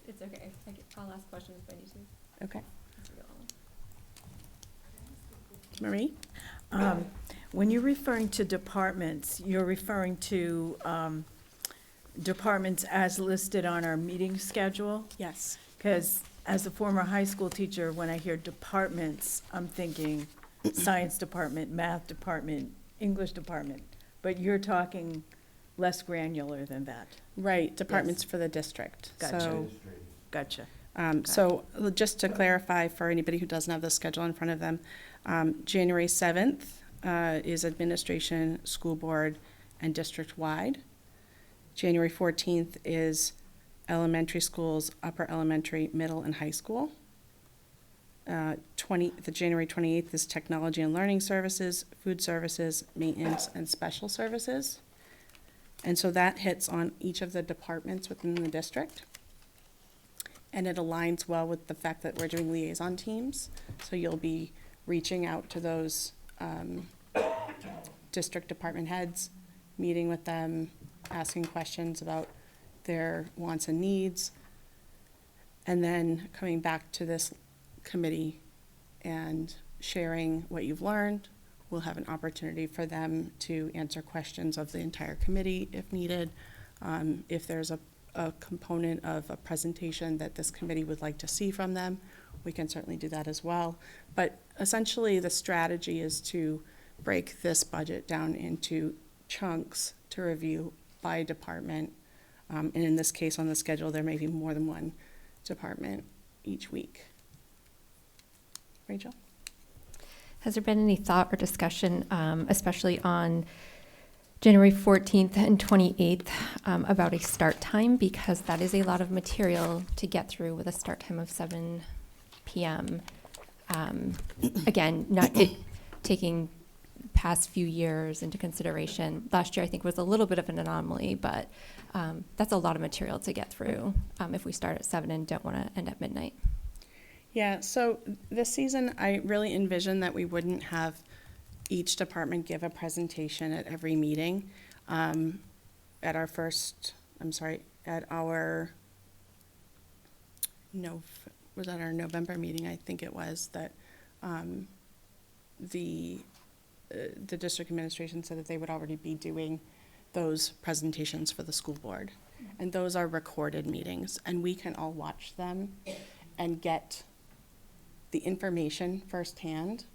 It's okay, I'll ask questions if I need to. Okay. Marie? When you're referring to departments, you're referring to departments as listed on our meeting schedule? Yes. Because as a former high school teacher, when I hear departments, I'm thinking science department, math department, English department, but you're talking less granular than that. Right, departments for the district. Gotcha. So, Gotcha. So just to clarify for anybody who doesn't have the schedule in front of them, January 7th is administration, school board, and district-wide. January 14th is elementary schools, upper elementary, middle, and high school. The January 28th is technology and learning services, food services, maintenance, and special services. And so that hits on each of the departments within the district. And it aligns well with the fact that we're doing liaison teams. So you'll be reaching out to those district department heads, meeting with them, asking questions about their wants and needs, and then coming back to this committee and sharing what you've learned. We'll have an opportunity for them to answer questions of the entire committee if needed. If there's a component of a presentation that this committee would like to see from them, we can certainly do that as well. But essentially, the strategy is to break this budget down into chunks to review by department. And in this case, on the schedule, there may be more than one department each week. Rachel? Has there been any thought or discussion, especially on January 14th and 28th, about a start time? Because that is a lot of material to get through with a start time of 7 p.m. Again, not taking past few years into consideration. Last year, I think, was a little bit of an anomaly, but that's a lot of material to get through if we start at 7 and don't want to end at midnight. Yeah, so this season, I really envision that we wouldn't have each department give a presentation at every meeting. At our November meeting, I think it was, that the district administration said that they would already be doing those presentations for the school board. And those are recorded meetings, and we can all watch them and get the information firsthand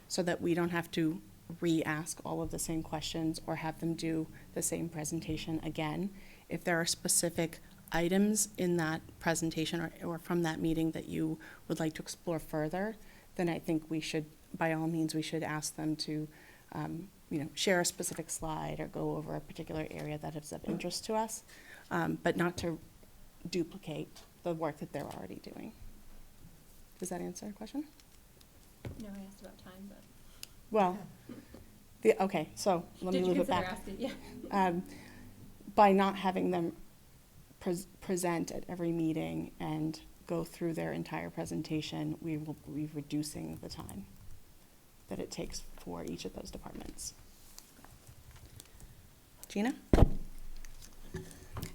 so that we don't have to re-ask all of the same questions or have them do the same presentation again. If there are specific items in that presentation or from that meeting that you would like to explore further, then I think we should, by all means, we should ask them to share a specific slide or go over a particular area that is of interest to us, but not to duplicate the work that they're already doing. Does that answer your question? No, I asked about time, but. Well, okay, so let me move it back. Yeah. By not having them present at every meeting and go through their entire presentation, we will be reducing the time that it takes for each of those departments. Gina?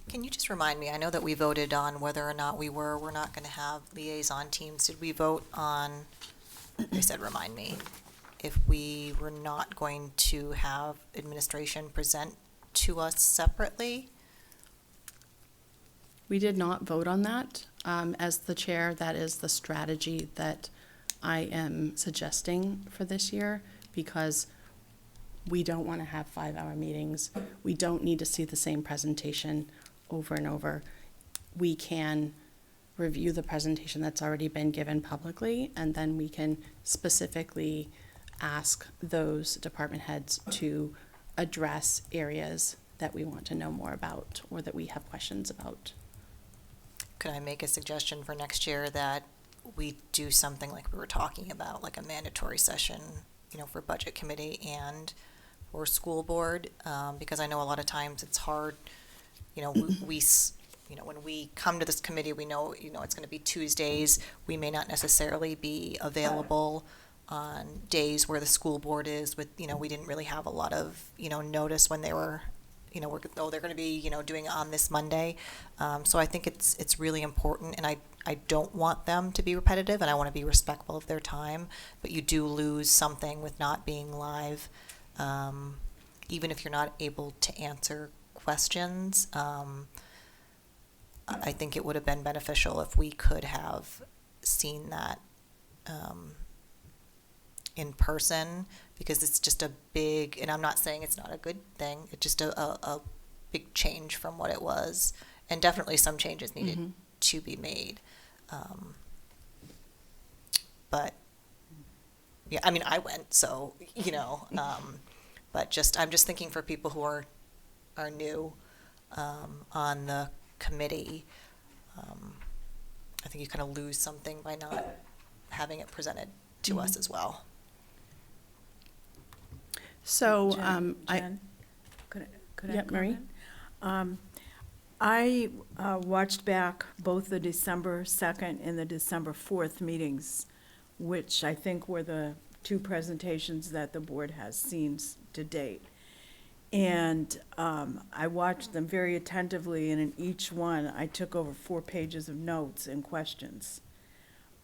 Can you just remind me, I know that we voted on whether or not we're not going to have liaison teams. Did we vote on, they said remind me, if we were not going to have administration present to us separately? We did not vote on that. As the chair, that is the strategy that I am suggesting for this year, because we don't want to have 5-hour meetings. We don't need to see the same presentation over and over. We can review the presentation that's already been given publicly, and then we can specifically ask those department heads to address areas that we want to know more about or that we have questions about. Could I make a suggestion for next year that we do something like we were talking about, like a mandatory session, for budget committee and for school board? Because I know a lot of times it's hard, when we come to this committee, we know, it's going to be Tuesdays. We may not necessarily be available on days where the school board is with, we didn't really have a lot of, notice when they were, they're going to be, doing it on this Monday. So I think it's really important, and I don't want them to be repetitive, and I want to be respectful of their time, but you do lose something with not being live, even if you're not able to answer questions. I think it would have been beneficial if we could have seen that in person, because it's just a big, and I'm not saying it's not a good thing, it's just a big change from what it was, and definitely some changes needed to be made. But yeah, I mean, I went, so, but I'm just thinking for people who are new on the committee, I think you kind of lose something by not having it presented to us as well. So, Jen, could I Yep, Marie? comment? I watched back both the December 2nd and the December 4th meetings, which I think were the two presentations that the board has seen to date. And I watched them very attentively, and in each one, I took over 4 pages of notes and questions.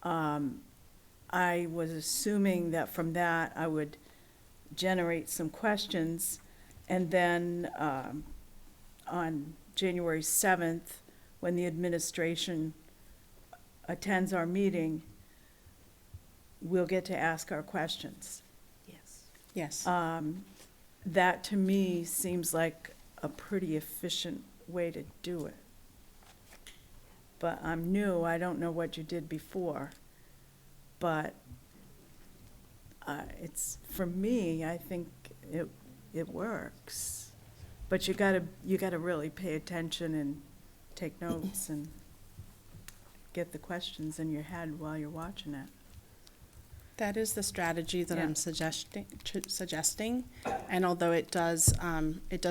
I was assuming that from that, I would generate some questions, and then on January 7th, when the administration attends our meeting, we'll get to ask our questions. Yes. Yes. That to me seems like a pretty efficient way to do it. But I'm new, I don't know what you did before. But it's, for me, I think it works. But you gotta really pay attention and take notes and get the questions in your head while you're watching it. That is the strategy that Yeah. I'm suggesting, and although it does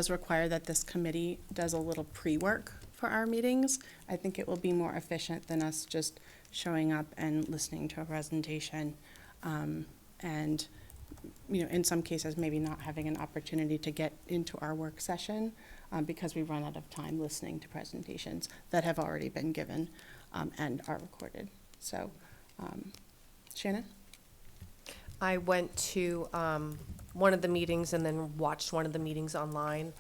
require that this committee does a little pre-work for our meetings, I think it will be more efficient than us just showing up and listening to a presentation, and, you know, in some cases, maybe not having an opportunity to get into our work session, because we run out of time listening to presentations that have already been given, and are recorded. So, Shannon? I went to one of the meetings and then watched one of the meetings online.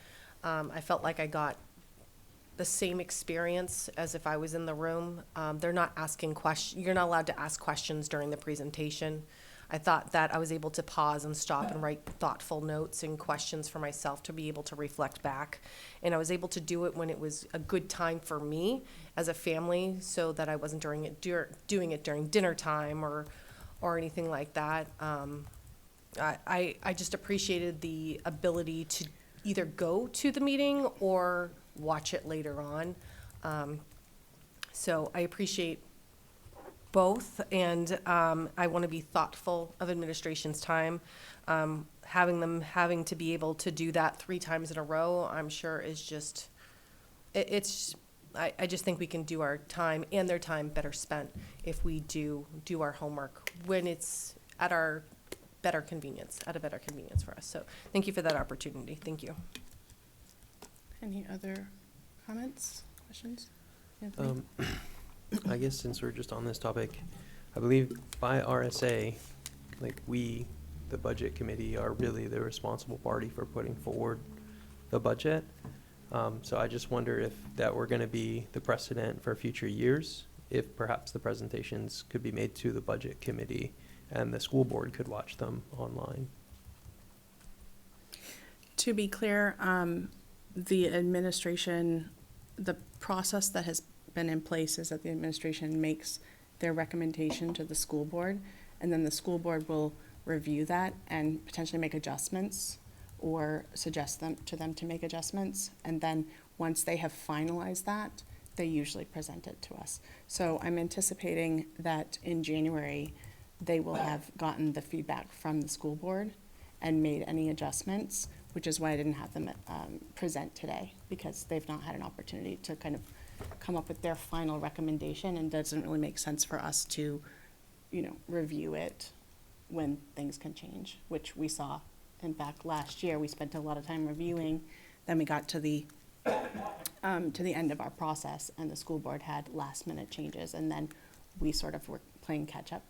I felt like I got the same experience as if I was in the room. They're not asking questions. You're not allowed to ask questions during the presentation. I thought that I was able to pause and stop and write thoughtful notes and questions for myself to be able to reflect back. And I was able to do it when it was a good time for me as a family, so that I wasn't doing it during dinner time or anything like that. I just appreciated the ability to either go to the meeting or watch it later on. So I appreciate both, and I want to be thoughtful of administration's time. Having to be able to do that 3 times in a row, I'm sure is just, I just think we can do our time and their time better spent if we do our homework when it's at a better convenience for us. So thank you for that opportunity. Thank you. Any other comments, questions? Anthony? I guess since we're just on this topic, I believe by RSA, like we, the budget committee, are really the responsible party for putting forward the budget. So I just wonder if that were going to be the precedent for future years, if perhaps the presentations could be made to the budget committee and the school board could watch them online. To be clear, the administration, the process that has been in place is that the administration makes their recommendation to the school board, and then the school board will review that and potentially make adjustments or suggest them to make adjustments. And then once they have finalized that, they usually present it to us. So I'm anticipating that in January, they will have gotten the feedback from the school board and made any adjustments, which is why I didn't have them present today, because they've not had an opportunity to kind of come up with their final recommendation, and doesn't really make sense for us to, you know, review it when things can change, which we saw. In fact, last year, we spent a lot of time reviewing, then we got to the end of our process, and the school board had last-minute changes, and then we sort of were playing catch-up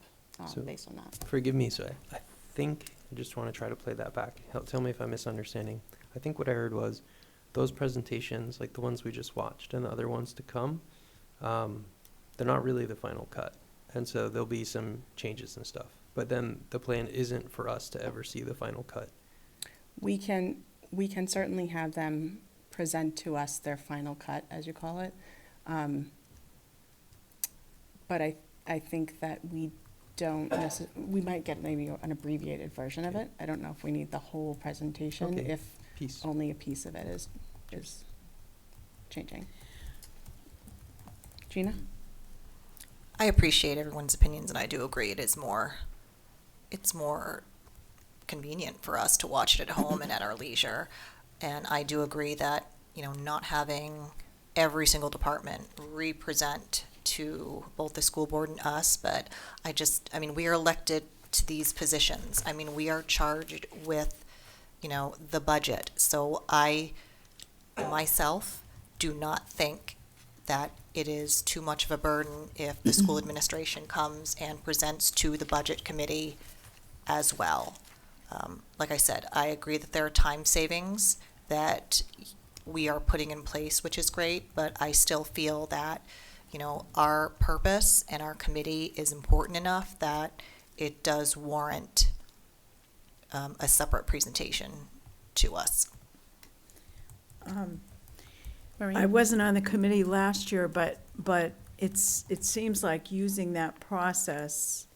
So based on that. forgive me, so I think, I just want to try to play that back. Tell me if I'm misunderstanding. I think what I heard was those presentations, like the ones we just watched and the other ones to come, they're not really the final cut. And so there'll be some changes and stuff. But then the plan isn't for us to ever see the final cut. We can certainly have them present to us their final cut, as you call it. But I think that we don't we might get maybe an abbreviated version of it. I don't know if we need the whole presentation, Okay. if Peace. only a piece of it is changing. Gina? I appreciate everyone's opinions, and I do agree it's more convenient for us to watch it at home and at our leisure. And I do agree that, you know, not having every single department represent to both the school board and us, but I mean, we are elected to these positions. I mean, we are charged with, you know, the budget. So I, myself, do not think that it is too much of a burden if the school administration comes and presents to the budget committee as well. Like I said, I agree that there are time savings that we are putting in place, which is great, but I still feel that, you know, our purpose and our committee is important enough that it does warrant a separate presentation to us. Maureen? I wasn't on the committee last year, but it seems like using that process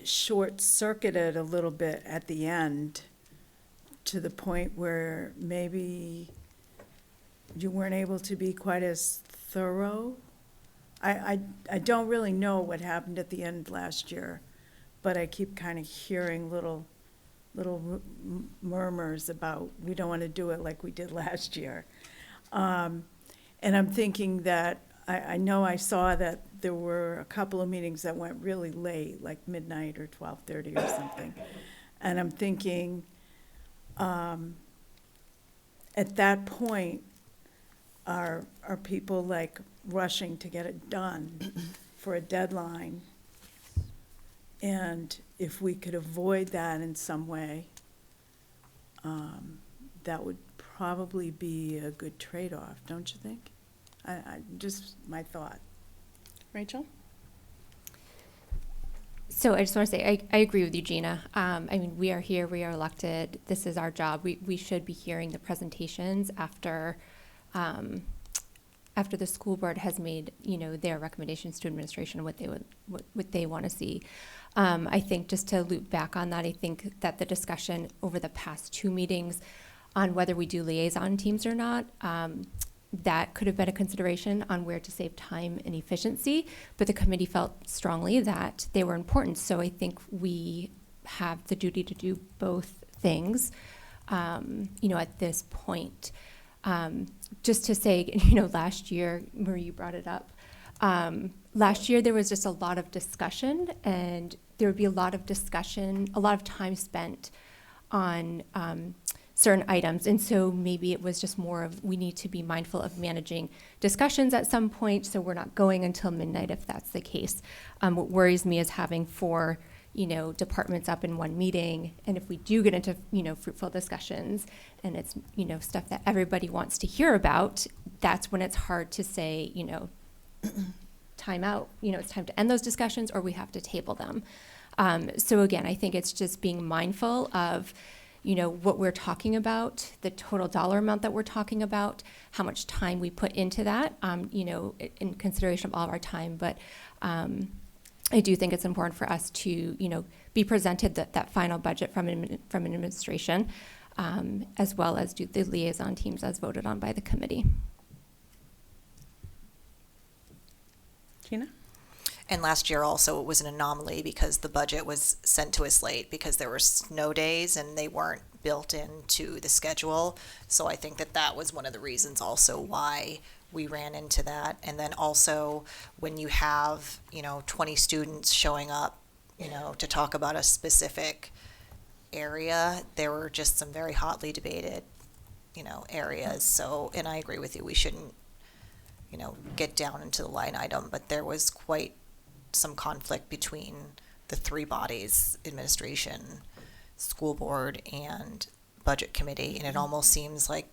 short-circuited a little bit at the end to the point where maybe you weren't able to be quite as thorough. I don't really know what happened at the end last year, but I keep kind of hearing little murmurs about, we don't want to do it like we did last year. And I'm thinking that, I know I saw that there were a couple of meetings that went really late, like midnight or 12:30 or something. And I'm thinking, at that point, are people like rushing to get it done for a deadline? And if we could avoid that in some way, that would probably be a good trade-off, don't you think? Just my thought. Rachel? So I just want to say, I agree with you, Gina. I mean, we are here, we are elected, this is our job. We should be hearing the presentations after the school board has made, their recommendations to administration, what they want to see. I think just to loop back on that, I think that the discussion over the past 2 meetings on whether we do liaison teams or not, that could have been a consideration on where to save time and efficiency, but the committee felt strongly that they were important. So I think we have the duty to do both things, at this point. Just to say, last year, Marie, you brought it up. Last year, there was just a lot of discussion, and there would be a lot of discussion, a lot of time spent on certain items. And so maybe it was just more of, we need to be mindful of managing discussions at some point, so we're not going until midnight if that's the case. What worries me is having 4, departments up in one meeting, and if we do get into, fruitful discussions, and it's, stuff that everybody wants to hear about, that's when it's hard to say, time out, it's time to end those discussions, or we have to table them. So again, I think it's just being mindful of, what we're talking about, the total dollar amount that we're talking about, how much time we put into that, in consideration of all of our time. But I do think it's important for us to, be presented that final budget from administration, as well as do the liaison teams as voted on by the committee. Gina? And last year also, it was an anomaly because the budget was sent to us late because there were snow days and they weren't built into the schedule. So I think that was one of the reasons also why we ran into that. And then also when you have, 20 students showing up, to talk about a specific area, there were just some very hotly debated, areas. So, and I agree with you, we shouldn't, get down into the line item, but there was quite some conflict between the 3 bodies, administration, school board, and budget committee, and it almost seems like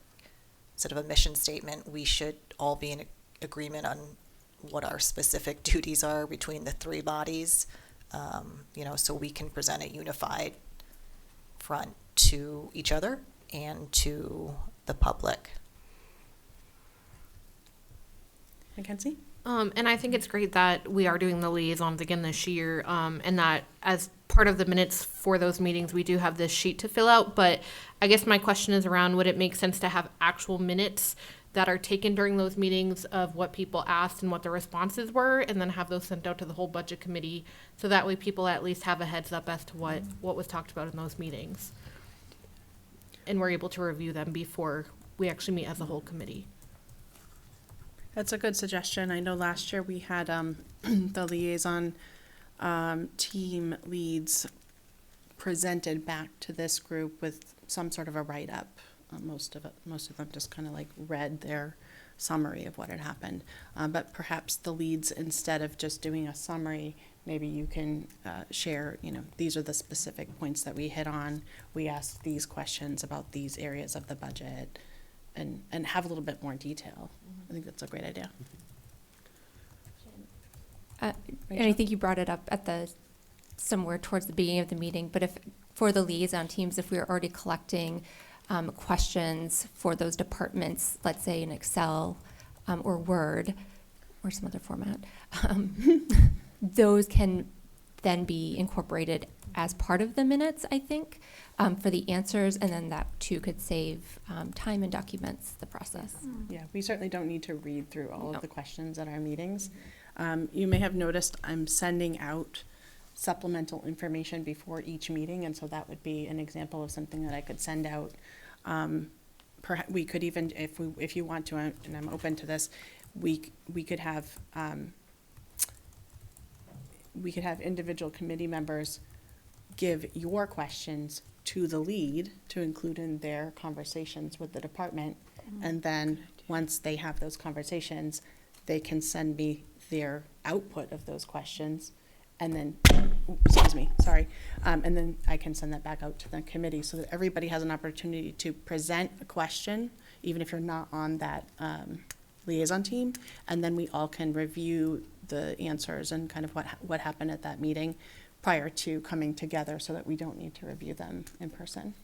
sort of a mission statement. We should all be in agreement on what our specific duties are between the 3 bodies, so we can present a unified front to each other and to the public. Mackenzie? And I think it's great that we are doing the liaisons again this year, and that as part of the minutes for those meetings, we do have this sheet to fill out. But I guess my question is around, would it make sense to have actual minutes that are taken during those meetings of what people asked and what the responses were, and then have those sent out to the whole budget committee, so that way people at least have a heads up as to what was talked about in those meetings, and we're able to review them before we actually meet as a whole committee. That's a good suggestion. I know last year we had the liaison team leads presented back to this group with some sort of a write-up. Most of them just kind of like read their summary of what had happened. But perhaps the leads, instead of just doing a summary, maybe you can share, these are the specific points that we hit on. We asked these questions about these areas of the budget, and have a little bit more detail. I think that's a great idea. And I Rachel? think you brought it up at somewhere towards the beginning of the meeting, but for the liaison teams, if we are already collecting questions for those departments, let's say in Excel or Word or some other format, those can then be incorporated as part of the minutes, I think, for the answers, and then that too could save time and documents the process. Yeah, we certainly don't need to read through all No. of the questions at our meetings. You may have noticed I'm sending out supplemental information before each meeting, and so that would be an example of something that I could send out. Perhaps we could even, if you want to, and I'm open to this, we could have individual committee members give your questions to the lead to include in their conversations with the department. And then, once they have those conversations, they can send me their output of those questions. And then, and then I can send that back out to the committee so that everybody has an opportunity to present a question, even if you're not on that liaison team. And then we all can review the answers and kind of what happened at that meeting prior to coming together, so that we don't need to review them in person.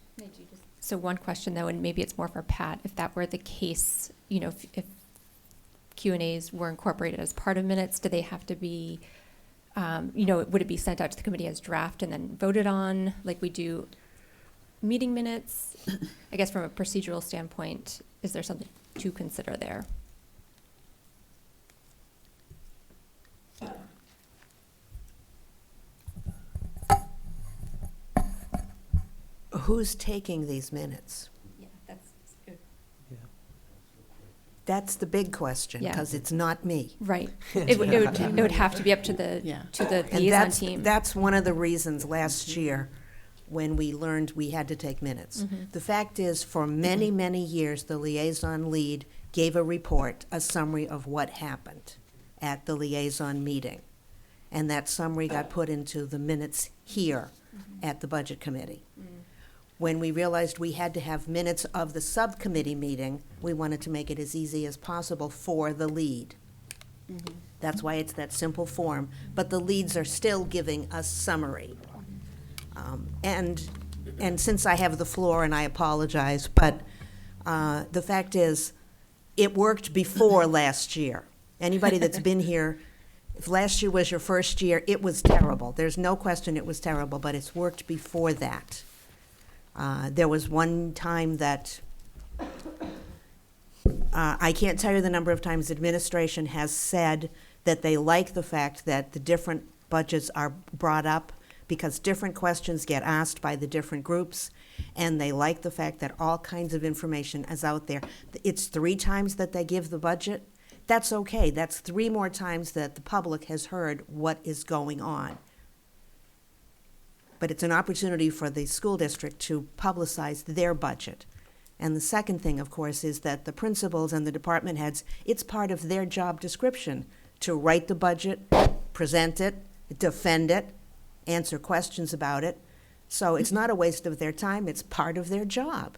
So one question though, and maybe it's more for Pat, if that were the case, if Q&As were incorporated as part of minutes, do they have to be, would it be sent out to the committee as draft and then voted on like we do meeting minutes? I guess from a procedural standpoint, is there something to consider there? Who's taking these minutes? Yeah, that's good. Yeah. That's the big question, Yeah. because it's not me. Right. It would have to be up to the Yeah. And liaison team. that's one of the reasons last year, when we learned we had to take minutes. Mhm. The fact is, for many, many years, the liaison lead gave a report, a summary of what happened at the liaison meeting. And that summary got put into the minutes here at the Budget Committee. When we realized we had to have minutes of the subcommittee meeting, we wanted to make it as easy as possible for the lead. That's why it's that simple form, but the leads are still giving a summary. And since I have the floor, and I apologize, but the fact is, it worked before last year. Anybody that's been here, if last year was your first year, it was terrible. There's no question it was terrible, but it's worked before that. There was one time that, I can't tell you the number of times administration has said that they like the fact that the different budgets are brought up, because different questions get asked by the different groups, and they like the fact that all kinds of information is out there. It's 3 times that they give the budget. That's okay. That's 3 more times that the public has heard what is going on. But it's an opportunity for the school district to publicize their budget. And the second thing, of course, is that the principals and the department heads, it's part of their job description to write the budget, present it, defend it, answer questions about it. So it's not a waste of their time, it's part of their job.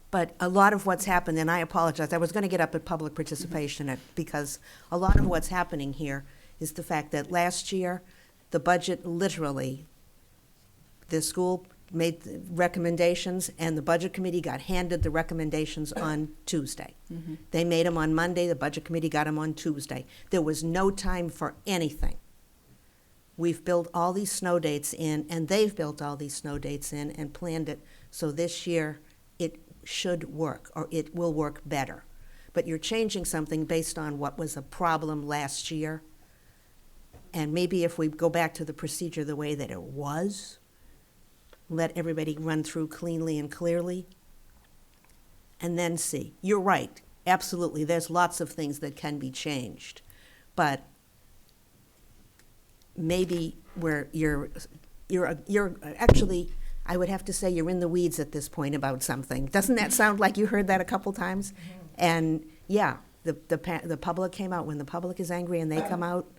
But a lot of what's happened, and I apologize, I was going to get up at public participation because a lot of what's happening here is the fact that last year, the budget literally, the school made the recommendations, and the Budget Committee got handed the recommendations on Tuesday. They made them on Monday, the Budget Committee got them on Tuesday. There was no time for anything. We've built all these snow dates in, and they've built all these snow dates in and planned it, so this year it should work, or it will work better. But you're changing something based on what was a problem last year. And maybe if we go back to the procedure the way that it was, let everybody run through cleanly and clearly, and then see. You're right, absolutely, there's lots of things that can be changed. But maybe where you're actually, I would have to say you're in the weeds at this point about something. Doesn't that sound like you heard that a couple times? And yeah, the public came out. When the public is angry and they come out,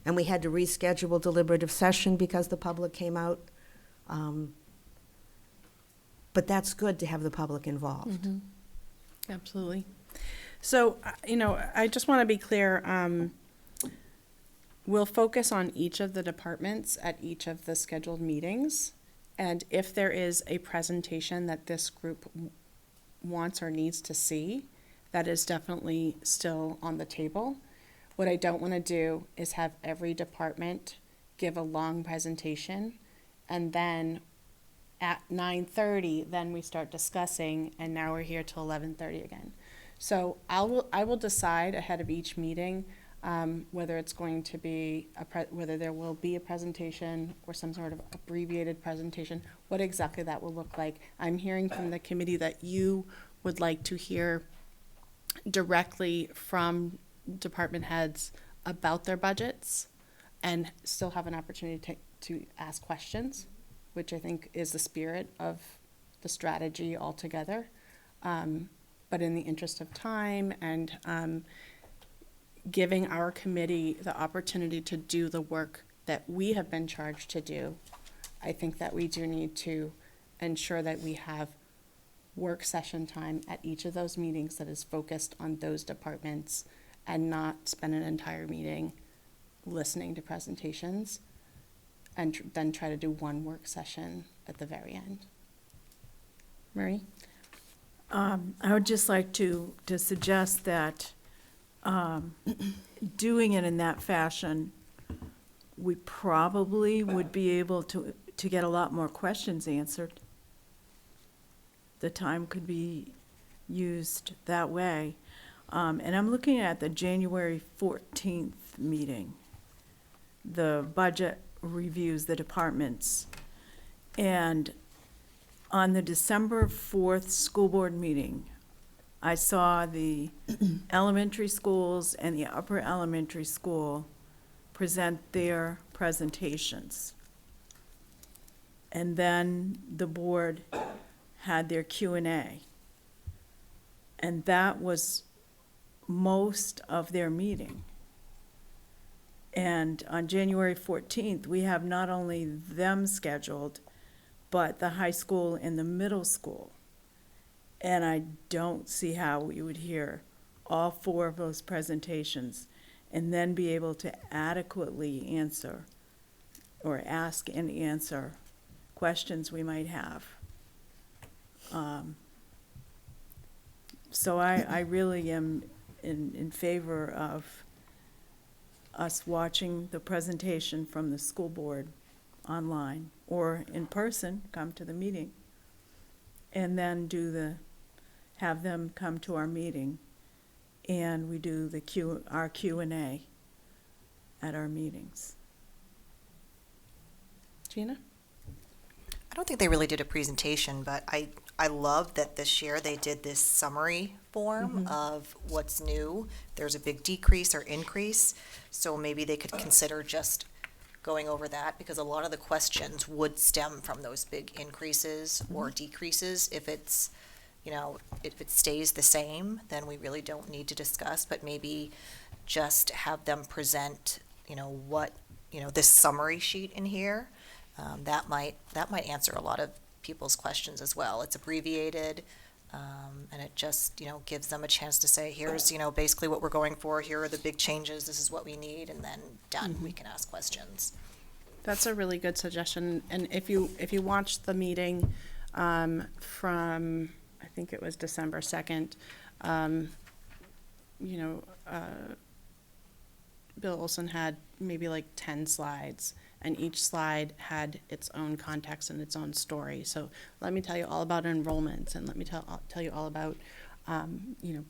and we had to reschedule deliberative session because the public came out. But that's good to have the public involved. Absolutely. So, I just want to be clear, we'll focus on each of the departments at each of the scheduled meetings. And if there is a presentation that this group wants or needs to see, that is definitely still on the table. What I don't want to do is have every department give a long presentation, and then at 9:30, then we start discussing, and now we're here till 11:30 again. So I will decide ahead of each meeting whether it's going to be whether there will be a presentation or some sort of abbreviated presentation, what exactly that will look like. I'm hearing from the committee that you would like to hear directly from department heads about their budgets and still have an opportunity to ask questions, which I think is the spirit of the strategy altogether. But in the interest of time and giving our committee the opportunity to do the work that we have been charged to do, I think that we do need to ensure that we have work session time at each of those meetings that is focused on those departments and not spend an entire meeting listening to presentations and then try to do one work session at the very end. Marie? I would just like to suggest that doing it in that fashion, we probably would be able to get a lot more questions answered. The time could be used that way. And I'm looking at the January 14th meeting. The budget reviews the departments. And on the December 4th school board meeting, I saw the elementary schools and the upper elementary school present their presentations. And then the board had their Q&A. And that was most of their meeting. And on January 14th, we have not only them scheduled, but the high school and the middle school. And I don't see how we would hear all four of those presentations and then be able to adequately answer or ask and answer questions we might have. So I really am in favor of us watching the presentation from the school board online or in person, come to the meeting, and then have them come to our meeting, and we do our Q&A at our meetings. Gina? I don't think they really did a presentation, but I love that this year they did this summary form of what's new. There's a big decrease or increase, so maybe they could consider just going over that, because a lot of the questions would stem from those big increases or decreases. If it's, if it stays the same, then we really don't need to discuss, but maybe just have them present, what, this summary sheet in here. That might answer a lot of people's questions as well. It's abbreviated, and it just, gives them a chance to say, here's, basically what we're going for, here are the big changes, this is what we need, and then done, we can ask questions. That's a really good suggestion. And if you watch the meeting from, I think it was December 2nd, Bill Olson had maybe like 10 slides, and each slide had its own context and its own story. So let me tell you all about enrollments, and let me tell you all about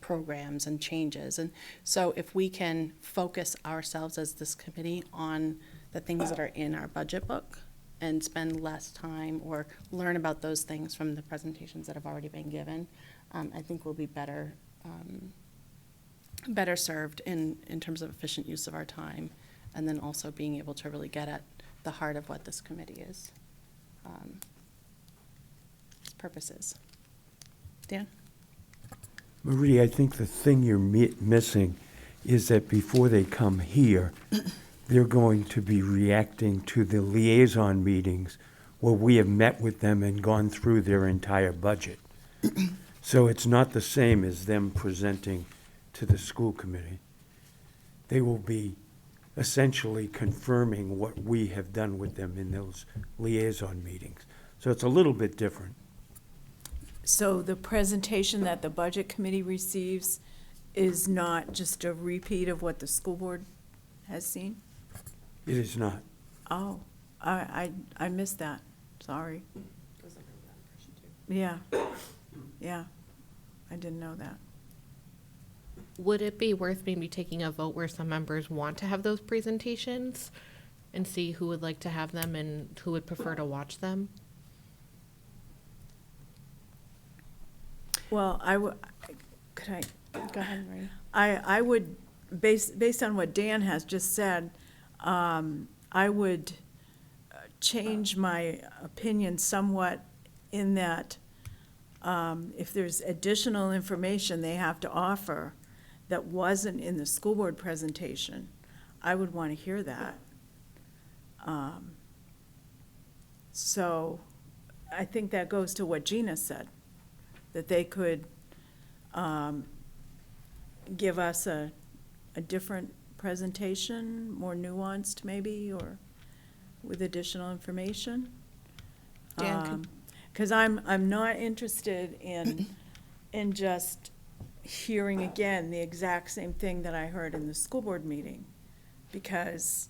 programs and changes. And so if we can focus ourselves as this committee on the things that are in our budget book and spend less time or learn about those things from the presentations that have already been given, I think we'll be better served in terms of efficient use of our time, and then also being able to really get at the heart of what this committee is, its purposes. Dan? Marie, I think the thing you're missing is that before they come here, they're going to be reacting to the liaison meetings where we have met with them and gone through their entire budget. So it's not the same as them presenting to the school committee. They will be essentially confirming what we have done with them in those liaison meetings. So it's a little bit different. So the presentation that the budget committee receives is not just a repeat of what the school board has seen? It is not. Oh, I missed that, sorry. Yeah, yeah, I didn't know that. Would it be worth maybe taking a vote where some members want to have those presentations and see who would like to have them and who would prefer to watch them? Well, could I? Go ahead, Marie. I would, based on what Dan has just said, I would change my opinion somewhat in that if there's additional information they have to offer that wasn't in the school board presentation, I would want to hear that. So I think that goes to what Gina said, that they could give us a different presentation, more nuanced maybe, or with additional information. Dan, Because I'm not interested in just hearing again the exact same thing that I heard in the school board meeting, because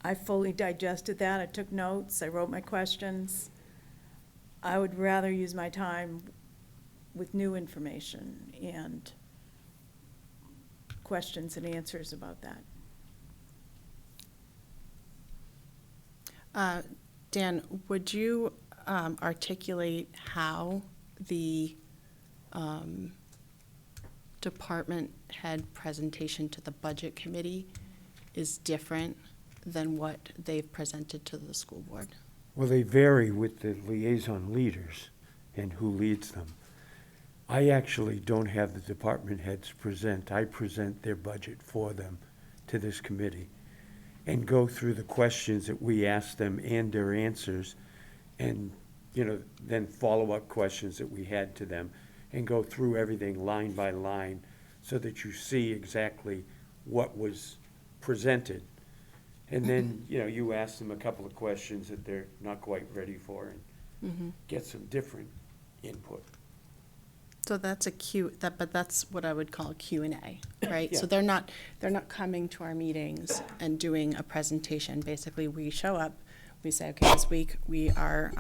I fully digested that, I took notes, I wrote my questions. I would rather use my time with new information and questions and answers about that. Dan, would you articulate how the department head presentation to the budget committee is different than what they've presented to the school board? Well, they vary with the liaison leaders and who leads them. I actually don't have the department heads present. I present their budget for them to this committee and go through the questions that we ask them and their answers, and, then follow-up questions that we had to them, and go through everything line by line so that you see exactly what was presented. And then, you ask them a couple of questions that they're not quite ready for and get some different input. So that's but that's what I would call a Q&A, right? Yeah. So they're not coming to our meetings and doing a presentation. Basically, we show up, we say, okay, this week we are,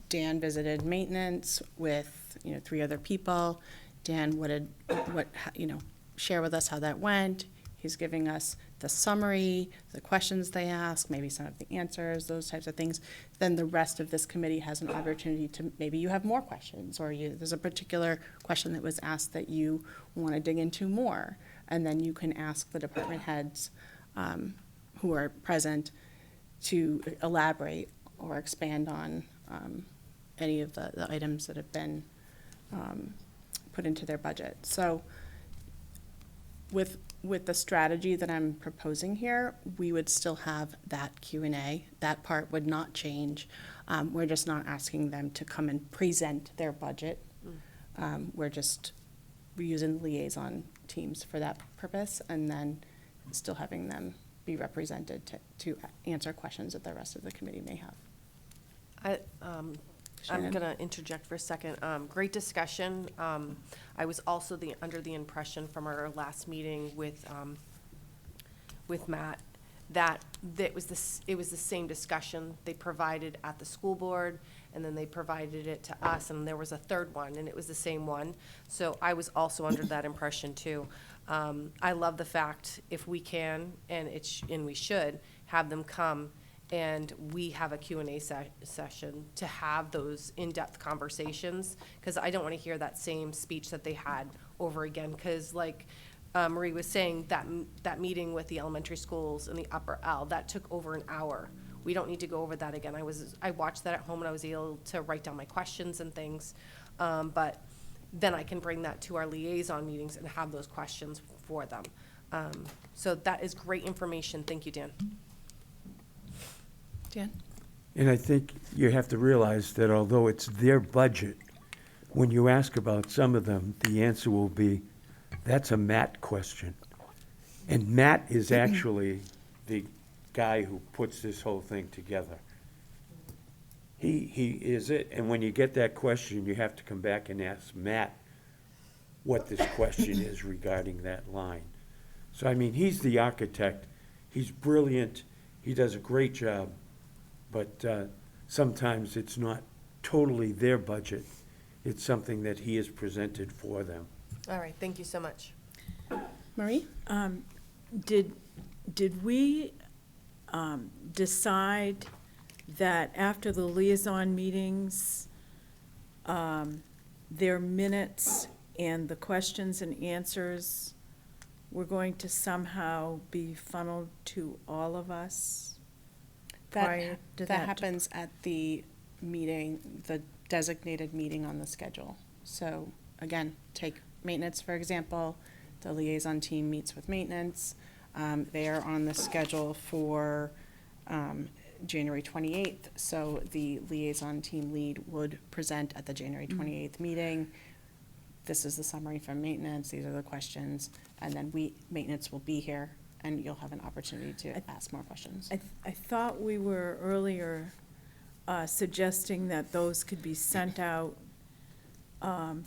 Dan visited maintenance with, 3 other people. Dan, share with us how that went. He's giving us the summary, the questions they ask, maybe some of the answers, those types of things. Then the rest of this committee has an opportunity to, maybe you have more questions, or there's a particular question that was asked that you want to dig into more. And then you can ask the department heads who are present to elaborate or expand on any of the items that have been put into their budget. So with the strategy that I'm proposing here, we would still have that Q&A. That part would not change. We're just not asking them to come and present their budget. We're using liaison teams for that purpose, and then still having them be represented to answer questions that the rest of the committee may have. I'm Shannon? going to interject for a second. Great discussion. I was also under the impression from our last meeting with Matt that it was the same discussion they provided at the school board, and then they provided it to us, and there was a third one, and it was the same one. So I was also under that impression too. I love the fact, if we can, and we should, have them come and we have a Q&A session to have those in-depth conversations, because I don't want to hear that same speech that they had over again, because like Marie was saying, that meeting with the elementary schools in the upper L, that took over an hour. We don't need to go over that again. I watched that at home, and I was able to write down my questions and things, but then I can bring that to our liaison meetings and have those questions for them. So that is great information. Thank you, Dan. Dan? And I think you have to realize that although it's their budget, when you ask about some of them, the answer will be, that's a Matt question. And Matt is actually the guy who puts this whole thing together. He is it, and when you get that question, you have to come back and ask Matt what this question is regarding that line. So, I mean, he's the architect, he's brilliant, he does a great job, but sometimes it's not totally their budget, it's something that he has presented for them. All right, thank you so much. Marie? Did we decide that after the liaison meetings, their minutes and the questions and answers were going to somehow be funneled to all of us prior to That happens at the meeting, the designated meeting on the schedule. So again, take maintenance, for example. The liaison team meets with maintenance. They are on the schedule for January 28th. So the liaison team lead would present at the January 28th meeting. This is the summary from maintenance. These are the questions. And then maintenance will be here, and you'll have an opportunity to ask more questions. I thought we were earlier suggesting that those could be sent out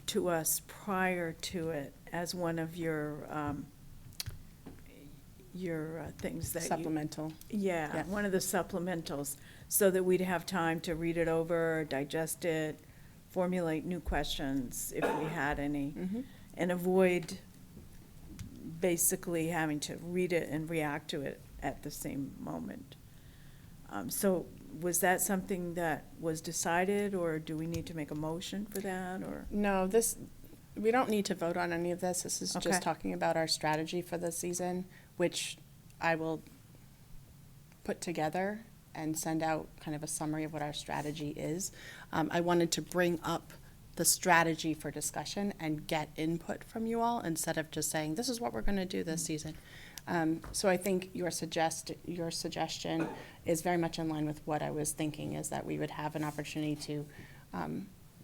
to us prior to it as one of your things that you. Supplemental. Yeah, one of the supplementals, so that we'd have time to read it over, digest it, formulate new questions if we had any, and avoid basically having to read it and react to it at the same moment. So was that something that was decided, or do we need to make a motion for that, or? No, we don't need to vote on any of this. This is Okay. just talking about our strategy for the season, which I will put together and send out kind of a summary of what our strategy is. I wanted to bring up the strategy for discussion and get input from you all instead of just saying, this is what we're going to do this season. So I think your suggestion is very much in line with what I was thinking, is that we would have an opportunity to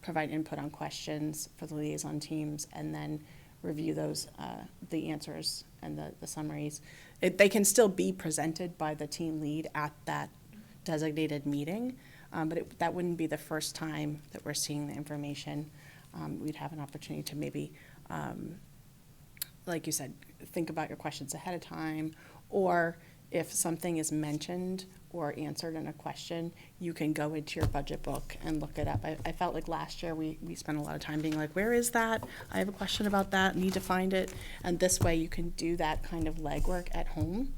provide input on questions for the liaison teams and then review those, the answers and the summaries. They can still be presented by the team lead at that designated meeting, but that wouldn't be the first time that we're seeing the information. We'd have an opportunity to maybe, like you said, think about your questions ahead of time, or if something is mentioned or answered in a question, you can go into your budget book and look it up. I felt like last year we spent a lot of time being like, where is that? I have a question about that, need to find it. And this way you can do that kind of legwork at home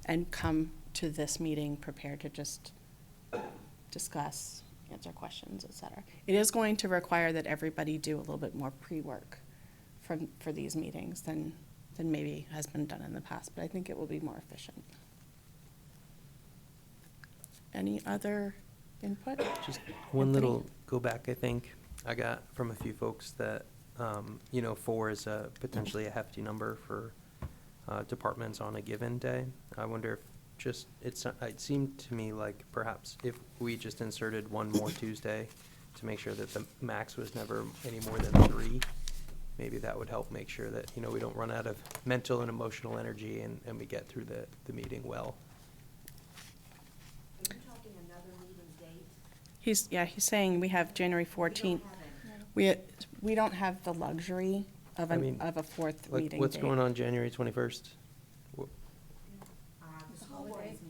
and come to this meeting prepared to just discuss, answer questions, et cetera. It is going to require that everybody do a little bit more pre-work for these meetings than maybe has been done in the past, but I think it will be more efficient. Any other input? Just one Anthony? little go back, I think I got from a few folks that, 4 is potentially a hefty number for departments on a given day. I wonder if it seemed to me like perhaps if we just inserted one more Tuesday to make sure that the max was never any more than 3, maybe that would help make sure that, we don't run out of mental and emotional energy and we get through the meeting well. Are you talking another meeting date? He's saying we have January 14th. We don't have the luxury of a fourth Like, meeting what's date. going on January 21st? The school board's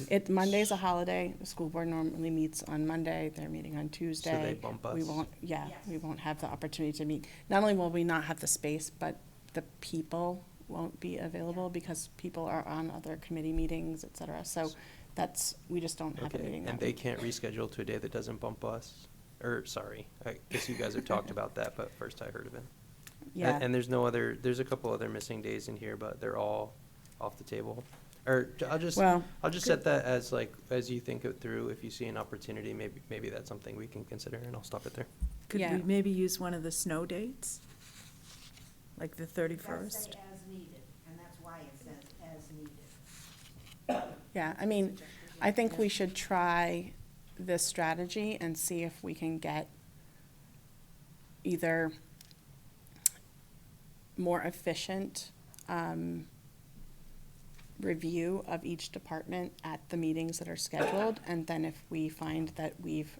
meeting. Monday's a holiday. The school board normally meets on Monday. They're meeting on Tuesday. they bump us. We won't have the opportunity to meet. Not only will we not have the space, but the people won't be available because people are on other committee meetings, et cetera. So we just don't have a Okay, meeting that and they week. can't reschedule to a day that doesn't bump us? Sorry, I guess you guys have talked about that, but first I heard of it. Yeah. And there's a couple other missing days in here, but they're all off the table. Or I'll just set that as you think it through, if you see an opportunity, maybe that's something we can consider, and I'll stop it there. Could Yeah. we maybe use one of the snow dates? Like the 31st? Does say as needed, and that's why it says as needed. Yeah, I think we should try this strategy and see if we can get either more efficient review of each department at the meetings that are scheduled, and then if we find that we've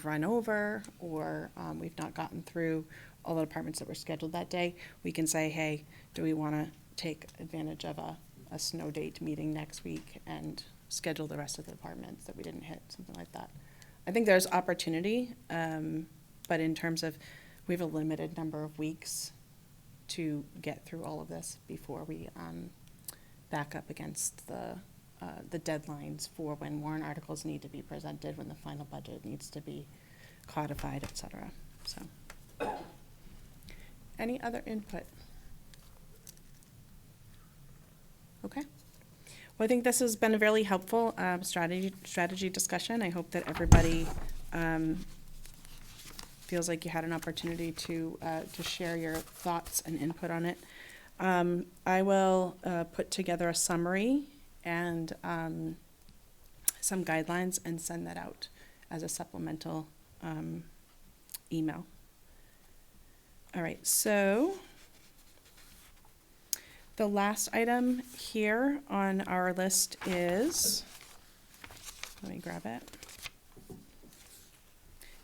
run over or we've not gotten through all the departments that were scheduled that day, we can say, hey, do we want to take advantage of a snow date meeting next week and schedule the rest of the departments that we didn't hit, something like that. I think there's opportunity, but in terms of, we have a limited number of weeks to get through all of this before we back up against the deadlines for when warrant articles need to be presented, when the final budget needs to be codified, et cetera. So, any other input? Okay. Well, I think this has been a really helpful strategy discussion. I hope that everybody feels like you had an opportunity to share your thoughts and input on it. I will put together a summary and some guidelines and send that out as a supplemental email. All right, so the last item here on our list is, let me grab it.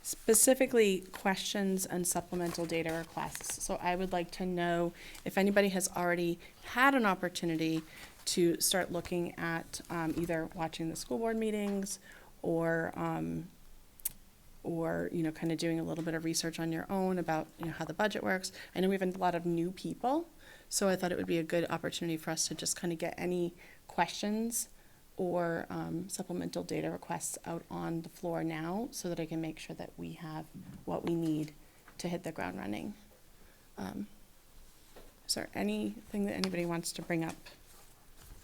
Specifically, questions and supplemental data requests. So I would like to know if anybody has already had an opportunity to start looking at either watching the school board meetings or kind of doing a little bit of research on your own about how the budget works. I know we have a lot of new people, so I thought it would be a good opportunity for us to just kind of get any questions or supplemental data requests out on the floor now, so that I can make sure that we have what we need to hit the ground running. Is there anything that anybody wants to bring up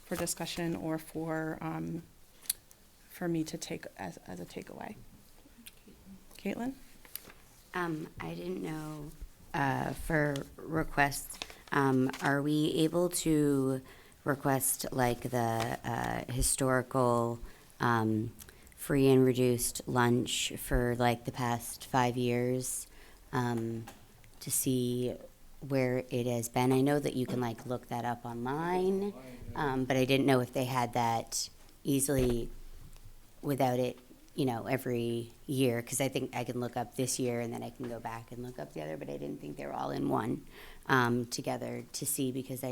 for discussion or for me to take as a takeaway? Caitlin? I didn't know for requests, are we able to request like the historical free and reduced lunch for like the past 5 years to see where it has been? I know that you can like look that up online, but I didn't know if they had that easily without it, every year, because I think I can look up this year and then I can go back and look up the other, but I didn't think they were all in one together to see, because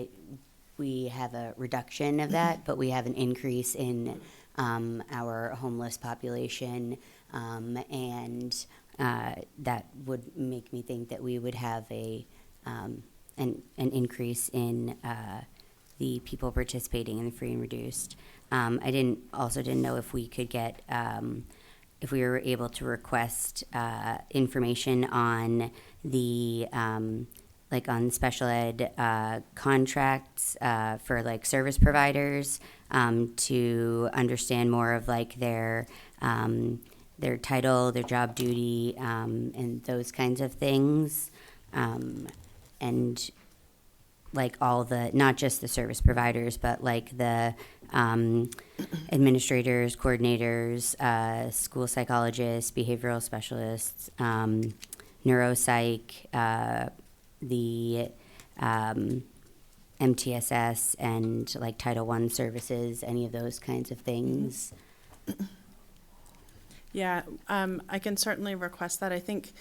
we have a reduction of that, but we have an increase in our homeless population, and that would make me think that we would have an increase in the people participating in the free and reduced. I didn't know if we could get if we were able to request information on the like on special ed contracts for like service providers to understand more of like their title, their job duty, and those kinds of things, and like all the, not just the service providers, but like the administrators, coordinators, school psychologists, behavioral specialists, neuropsych, the MTSS, and like Title I services, any of those kinds of things. Yeah, I can certainly request that. I think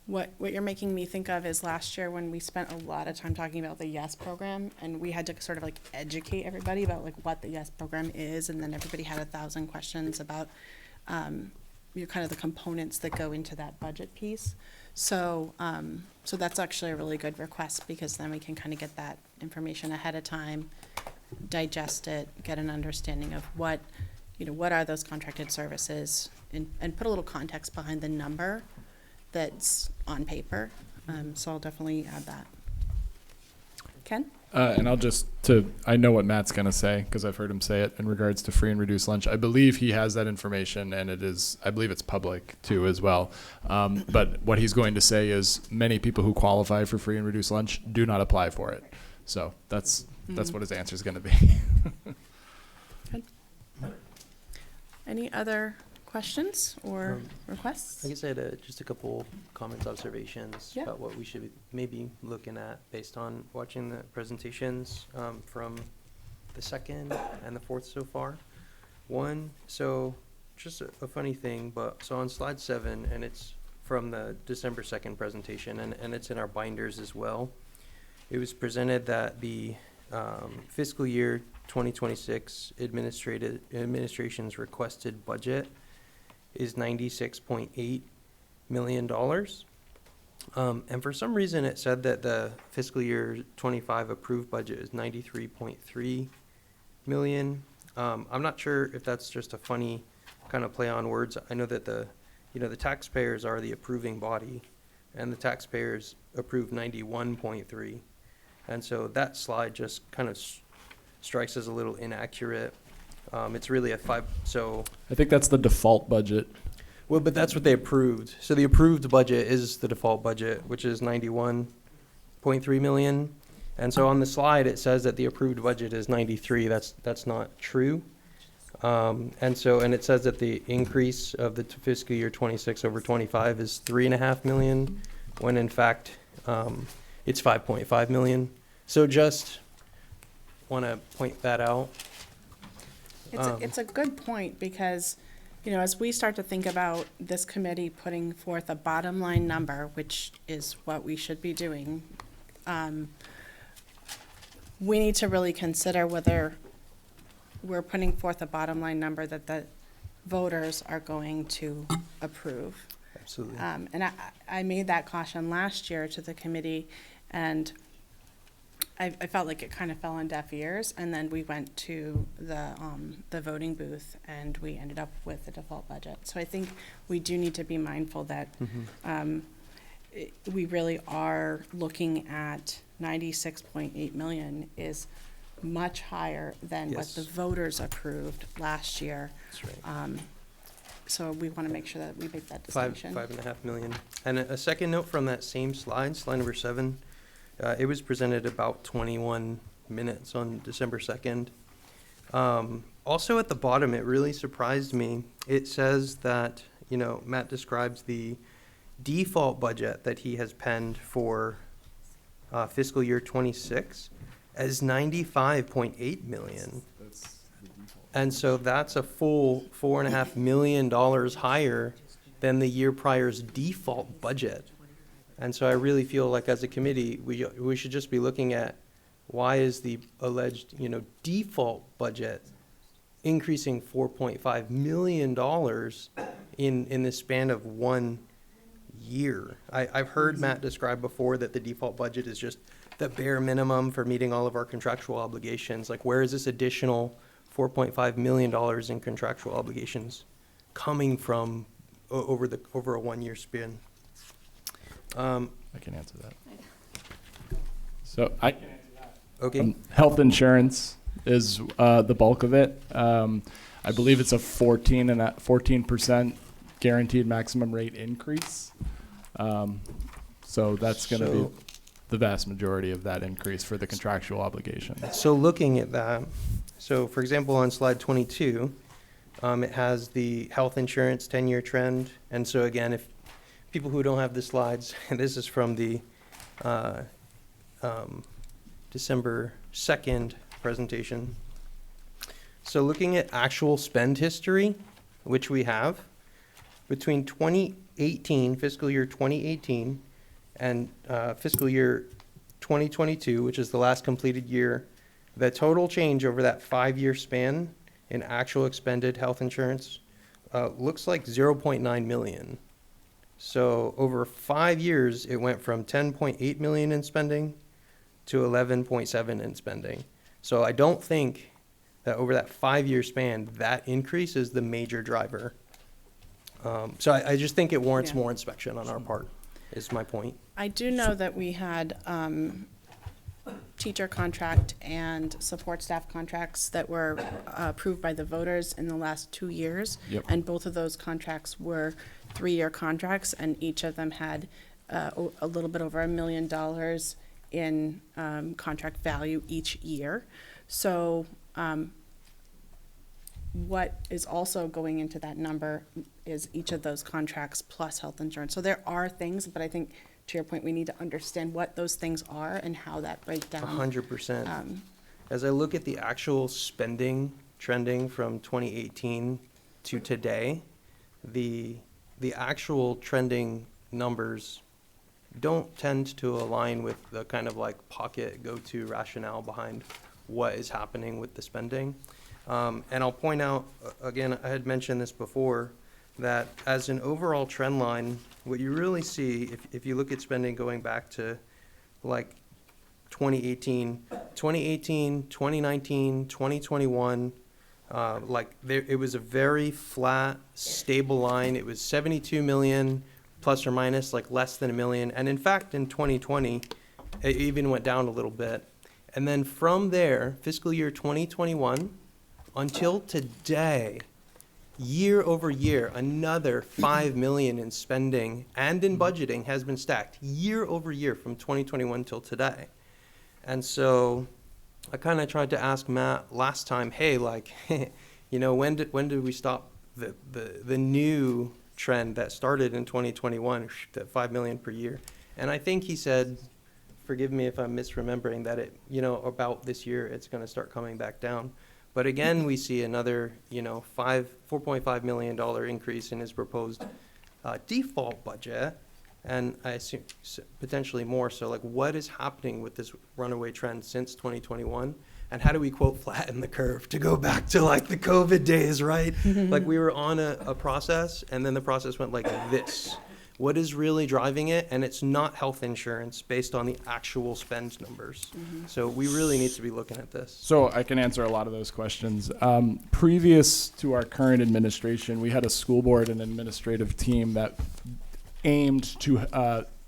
what you're making me think of is last year when we spent a lot of time talking about the YES program, and we had to sort of like educate everybody about like what the YES program is, and then everybody had 1,000 questions about kind of the components that go into that budget piece. So so that's actually a really good request, because then we can kind of get that information ahead of time, digest it, get an understanding of what are those contracted services, and put a little context behind the number that's on paper. So I'll definitely add that. Ken? And I know what Matt's going to say, because I've heard him say it in regards to free and reduced lunch. I believe he has that information, and I believe it's public too as well. But what he's going to say is many people who qualify for free and reduced lunch do not apply for it. So that's what his answer is going to be. Good. Any other questions or requests? I guess I had just a couple comments, observations Yeah. about what we should be maybe looking at based on watching the presentations from the second and the fourth so far. One, so just a funny thing, but so on slide 7, and it's from the December 2nd presentation, and it's in our binders as well. It was presented that the fiscal year 2026 administration's requested budget is $96.8 million. And for some reason, it said that the fiscal year 25 approved budget is 93.3 million. I'm not sure if that's just a funny kind of play on words. I know that the taxpayers are the approving body, and the taxpayers approved 91.3. And so that slide just kind of strikes as a little inaccurate. It's really so. I think that's the default budget. Well, but that's what they approved. So the approved budget is the default budget, which is 91.3 million. And so on the slide, it says that the approved budget is 93. That's not true. And it says that the increase of the fiscal year 26 over 25 is 3.5 million, when in fact, it's 5.5 million. So just want to point that out. It's a good point because, as we start to think about this committee putting forth a bottom line number, which is what we should be doing, we need to really consider whether we're putting forth a bottom line number that the voters are going to approve. Absolutely. And I made that caution last year to the committee, and I felt like it kind of fell on deaf ears, and then we went to the voting booth, and we ended up with the default budget. So I think we do need to be mindful that we really are looking at 96.8 million is much higher than what Yes. the voters approved last year. That's right. So we want to make sure that we make that distinction. 5.5 million. And a second note from that same slide number 7, it was presented about 21 minutes on December 2nd. Also at the bottom, it really surprised me. It says that, Matt describes the default budget that he has penned for fiscal year 26 as 95.8 million. And so that's a full $4.5 million higher than the year prior's default budget. And so I really feel like as a committee, we should just be looking at why is the alleged, default budget increasing $4.5 million in the span of 1 year. I've heard Matt describe before that the default budget is just the bare minimum for meeting all of our contractual obligations. Like, where is this additional $4.5 million in contractual obligations coming from over a 1 year span? I can answer that. So Okay. Health insurance is the bulk of it. I believe it's a 14% guaranteed maximum rate increase. So that's going to be the vast majority of that increase for the contractual obligation. So looking at that, so for example, on slide 22, it has the health insurance 10-year trend. And so again, if people who don't have the slides, and this is from the December 2nd presentation. So looking at actual spend history, which we have, between 2018, fiscal year 2018, and fiscal year 2022, which is the last completed year, the total change over that 5-year span in actual expended health insurance looks like 0.9 million. So over 5 years, it went from 10.8 million in spending to 11.7 in spending. So I don't think that over that 5-year span, that increase is the major driver. So I just think it warrants more inspection on our part, is my point. I do know that we had teacher contract and support staff contracts that were approved by the voters in the last 2 years. Yep. And both of those contracts were 3-year contracts, and each of them had a little bit over $1 million in contract value each year. So what is also going into that number is each of those contracts plus health insurance. So there are things, but I think, to your point, we need to understand what those things are and how that breakdown. 100%. As I look at the actual spending trending from 2018 to today, the actual trending numbers don't tend to align with the kind of like pocket go-to rationale behind what is happening with the spending. And I'll point out, again, I had mentioned this before, that as an overall trend line, what you really see, if you look at spending going back to like 2018, 2019, 2021, it was a very flat, stable line. It was 72 million plus or minus, like less than $1 million. And in fact, in 2020, it even went down a little bit. And then from there, fiscal year 2021 until today, year over year, another 5 million in spending and in budgeting has been stacked year over year from 2021 till today. And so I kind of tried to ask Matt last time, hey, like, when did we stop the new trend that started in 2021, that 5 million per year? And I think he said, forgive me if I'm misremembering, that about this year it's going to start coming back down. But again, we see another, $4.5 million increase in his proposed default budget, and I assume potentially more. So, like, what is happening with this runaway trend since 2021? And how do we, quote, flatten the curve to go back to, like, the COVID days, right? Like, we were on a process, and then the process went like this. What is really driving it? And it's not health insurance based on the actual spend numbers. So we really need to be looking at this. So I can answer a lot of those questions. Previous to our current administration, we had a school board and administrative team that aimed to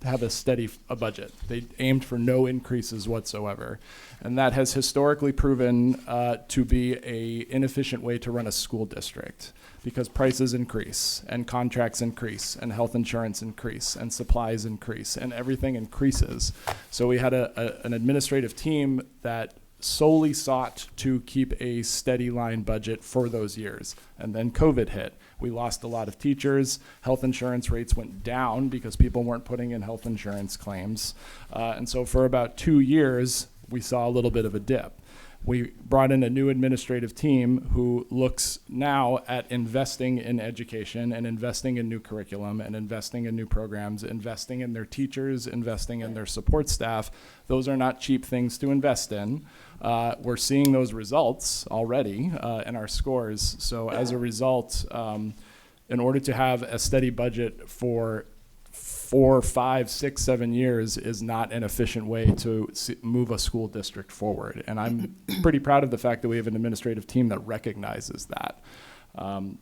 have a steady budget. They aimed for no increases whatsoever. And that has historically proven to be an inefficient way to run a school district, because prices increase and contracts increase and health insurance increase and supplies increase and everything increases. So we had an administrative team that solely sought to keep a steady line budget for those years. And then COVID hit. We lost a lot of teachers. Health insurance rates went down because people weren't putting in health insurance claims. And so for about 2 years, we saw a little bit of a dip. We brought in a new administrative team who looks now at investing in education and investing in new curriculum and investing in new programs, investing in their teachers, investing in their support staff. Those are not cheap things to invest in. We're seeing those results already in our scores. So as a result, in order to have a steady budget for 4, 5, 6, 7 years is not an efficient way to move a school district forward. And I'm pretty proud of the fact that we have an administrative team that recognizes that.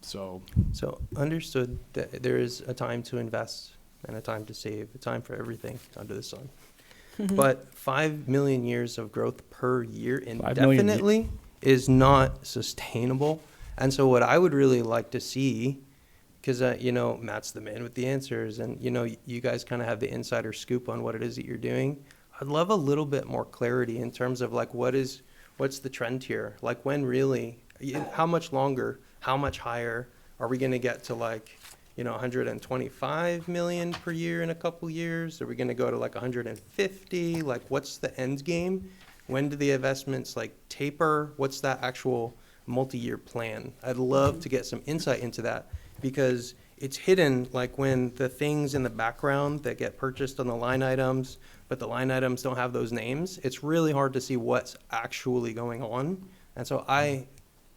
So Understood that there is a time to invest and a time to save, a time for everything under the sun. But 5 million years of growth per year indefinitely is not sustainable. And so what I would really like to see, because, Matt's the man with the answers, and, you guys kind of have the insider scoop on what it is that you're doing. I'd love a little bit more clarity in terms of, like, what's the trend here? Like, when really, how much longer, how much higher are we going to get to, like, 125 million per year in a couple years? Are we going to go to, like, 150? Like, what's the end game? When do the investments, like, taper? What's that actual multi-year plan? I'd love to get some insight into that, because it's hidden, like when the things in the background that get purchased on the line items, but the line items don't have those names, it's really hard to see what's actually going on. And so I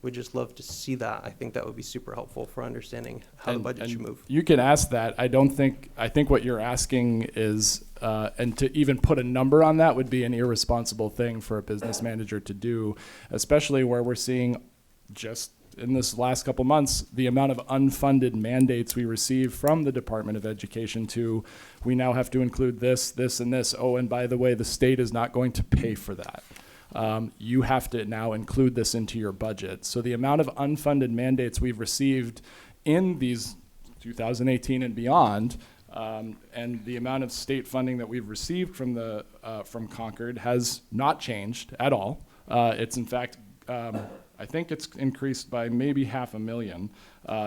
would just love to see that. I think that would be super helpful for understanding how the budget should move. You can ask that. I think what you're asking is, and to even put a number on that would be an irresponsible thing for a business manager to do, especially where we're seeing just in this last couple months, the amount of unfunded mandates we receive from the Department of Education to, we now have to include this, this, and this. Oh, and by the way, the state is not going to pay for that. You have to now include this into your budget. So the amount of unfunded mandates we've received in these 2018 and beyond, and the amount of state funding that we've received from Concord has not changed at all. It's in fact, I think it's increased by maybe $500,000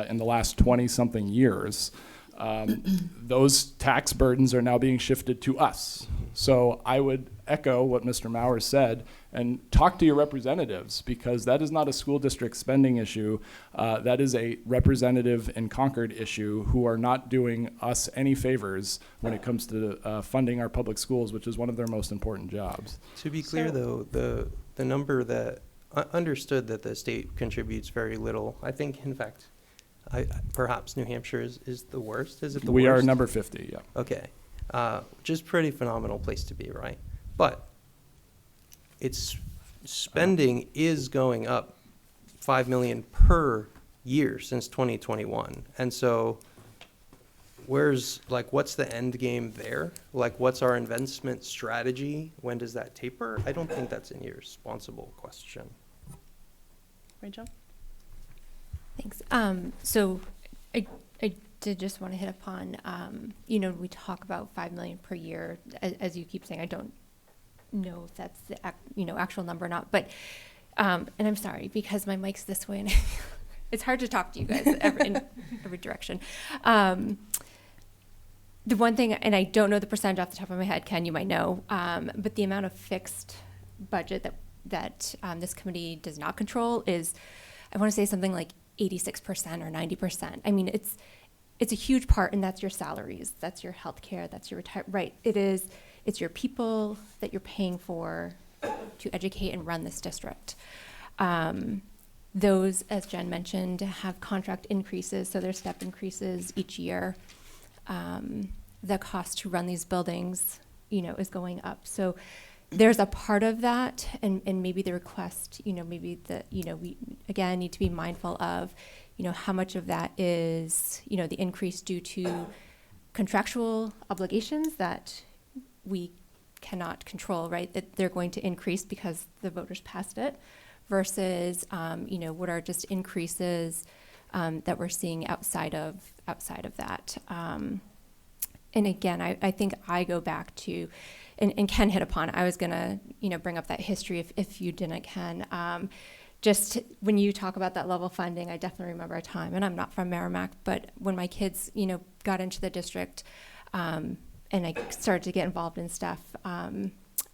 in the last 20-something years. Those tax burdens are now being shifted to us. So I would echo what Mr. Maurer said and talk to your representatives, because that is not a school district spending issue. That is a representative in Concord issue who are not doing us any favors when it comes to funding our public schools, which is one of their most important jobs. To be clear, though, the number that understood that the state contributes very little. I think, in fact, perhaps New Hampshire is the worst. Is it the worst? We are number 50, yeah. Okay, which is pretty phenomenal place to be, right? But its spending is going up $5 million per year since 2021, and so what's the end game there? Like, what's our investment strategy? When does that taper? I don't think that's an irresponsible question. Rachel? Thanks. So I did just want to hit upon, we talk about 5 million per year, as you keep saying. I don't know if that's the actual number or not, but and I'm sorry because my mic's this way and it's hard to talk to you guys in every direction. The one thing, and I don't know the percentage off the top of my head, Ken, you might know, but the amount of fixed budget that this committee does not control is, I want to say something like 86% or 90%. I mean, it's a huge part, and that's your salaries, that's your health care, that's your right. It's your people that you're paying for to educate and run this district. Those, as Jen mentioned, have contract increases, so there's step increases each year. The cost to run these buildings, is going up. So there's a part of that, and maybe the request, maybe we again need to be mindful of, how much of that is, the increase due to contractual obligations that we cannot control, right? That they're going to increase because the voters passed it, versus, what are just increases that we're seeing outside of that. And again, I think I go back to, and Ken hit upon, I was gonna, bring up that history if you didn't, Ken. Just when you talk about that level funding, I definitely remember a time, and I'm not from Merrimack, but when my kids, got into the district, and I started to get involved in stuff, I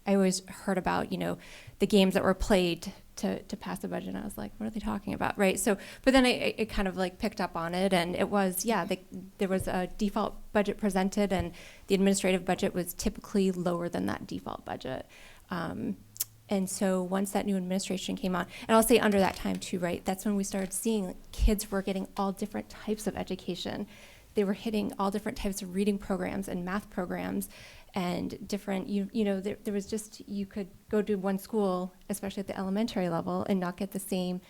always heard about, the games that were played to pass a budget, and I was like, what are they talking about, right? So, but then I kind of like picked up on it, and it was, there was a default budget presented, and the administrative budget was typically lower than that default budget. And so once that new administration came on, and I'll say under that time too, right, that's when we started seeing like, kids were getting all different types of education. They were hitting all different types of reading programs and math programs, and different, there was just, you could go to one school, especially at the elementary level, and not get the same,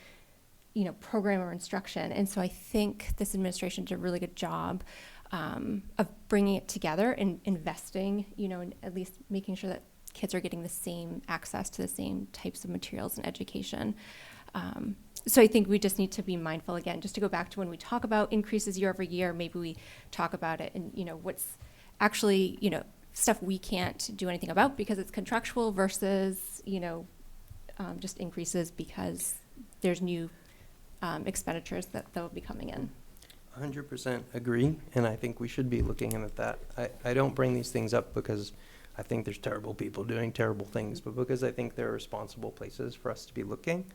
program or instruction. And so I think this administration did a really good job of bringing it together and investing, and at least making sure that kids are getting the same access to the same types of materials and education. So I think we just need to be mindful, again, just to go back to when we talk about increases year over year, maybe we talk about it and, what's actually, stuff we can't do anything about because it's contractual versus, just increases because there's new expenditures that will be coming in. 100% agree, and I think we should be looking at that. I don't bring these things up because I think there's terrible people doing terrible things, but because I think there are responsible places for us to be looking.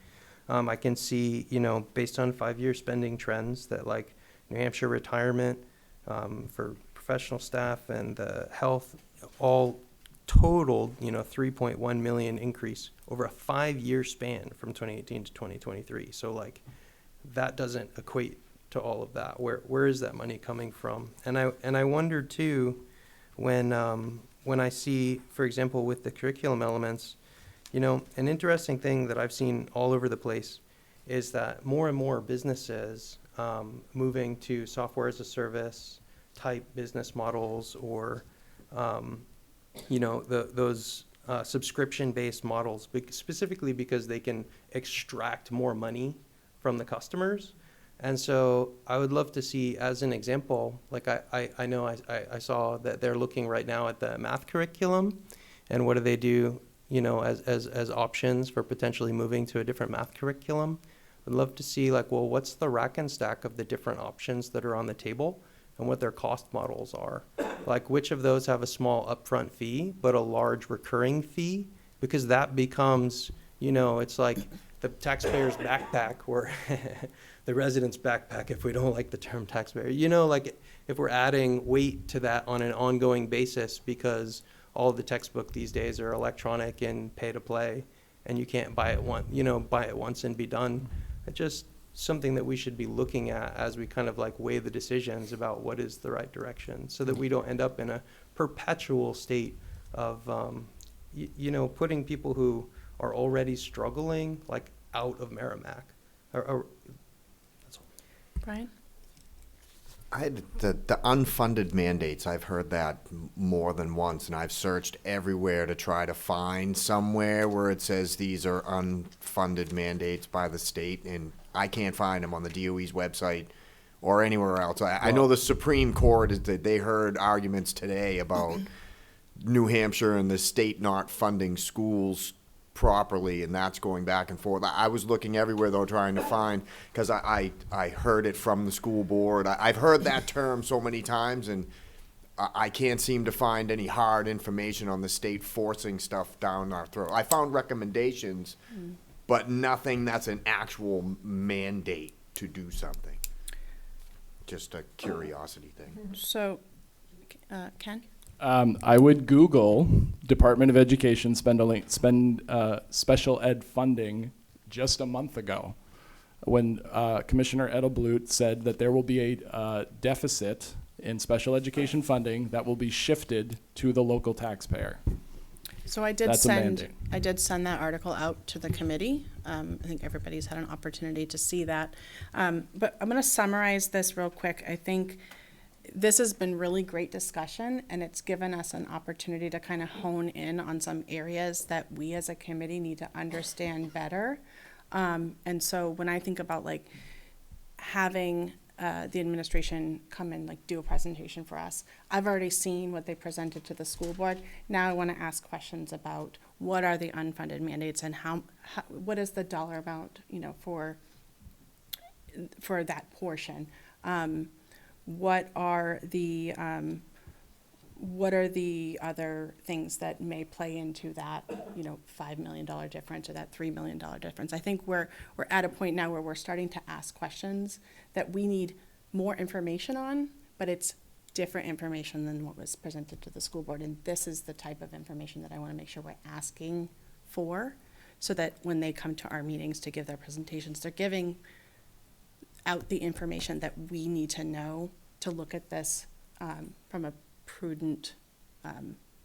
I can see, based on 5-year spending trends that like New Hampshire retirement for professional staff and the health all totaled, 3.1 million increase over a 5-year span from 2018 to 2023. So like that doesn't equate to all of that. Where is that money coming from? And I wonder too, when I see, for example, with the curriculum elements, an interesting thing that I've seen all over the place is that more and more businesses moving to software as a service type business models, or those subscription-based models, specifically because they can extract more money from the customers. And so I would love to see, as an example, like I know I saw that they're looking right now at the math curriculum, and what do they do, as options for potentially moving to a different math curriculum. I'd love to see like, well, what's the rack and stack of the different options that are on the table and what their cost models are. Like which of those have a small upfront fee, but a large recurring fee? Because that becomes, you know, it's like the taxpayer's backpack or the resident's backpack, if we don't like the term taxpayer. You know, like if we're adding weight to that on an ongoing basis because all of the textbook these days are electronic and pay to play and you can't buy it buy it once and be done. It just something that we should be looking at as we kind of like weigh the decisions about what is the right direction so that we don't end up in a perpetual state of, putting people who are already struggling like out of Merrimack. That's all. Brian? The unfunded mandates, I've heard that more than once, and I've searched everywhere to try to find somewhere where it says these are unfunded mandates by the state, and I can't find them on the DOE's website or anywhere else. I know the Supreme Court is that they heard arguments today about New Hampshire and the state not funding schools properly, and that's going back and forth. I was looking everywhere though, trying to find, because I heard it from the school board. I've heard that term so many times, and I can't seem to find any hard information on the state forcing stuff down our throat. I found recommendations, but nothing that's an actual mandate to do something. Just a curiosity thing. So, Ken? I would Google Department of Education special ed funding just a month ago when Commissioner Edelblut said that there will be a deficit in special education funding that will be shifted to the local taxpayer. So I did That's a mandate. send that article out to the committee. I think everybody's had an opportunity to see that. But I'm going to summarize this real quick. I think this has been really great discussion, and it's given us an opportunity to kind of hone in on some areas that we as a committee need to understand better. And so when I think about like having the administration come and like do a presentation for us, I've already seen what they presented to the school board. Now I want to ask questions about what are the unfunded mandates and how what is the dollar amount, for that portion. What are the other things that may play into that, $5 million difference or that $3 million difference? I think we're at a point now where we're starting to ask questions that we need more information on, but it's different information than what was presented to the school board. And this is the type of information that I want to make sure we're asking for, so that when they come to our meetings to give their presentations, they're giving out the information that we need to know to look at this from a prudent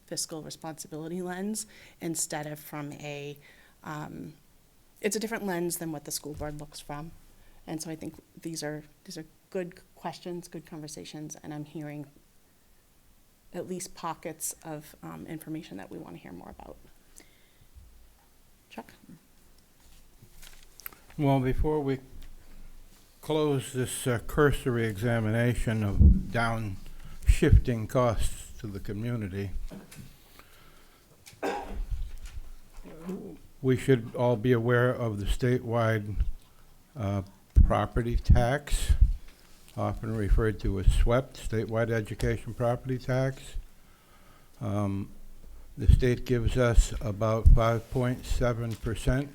fiscal responsibility lens instead of from it's a different lens than what the school board looks from. And so I think these are good questions, good conversations, and I'm hearing at least pockets of information that we want to hear more about. Chuck? Well, before we close this cursory examination of downshifting costs to the community, we should all be aware of the statewide property tax, often referred to as SWEP, statewide education property tax. The state gives us about 5.7%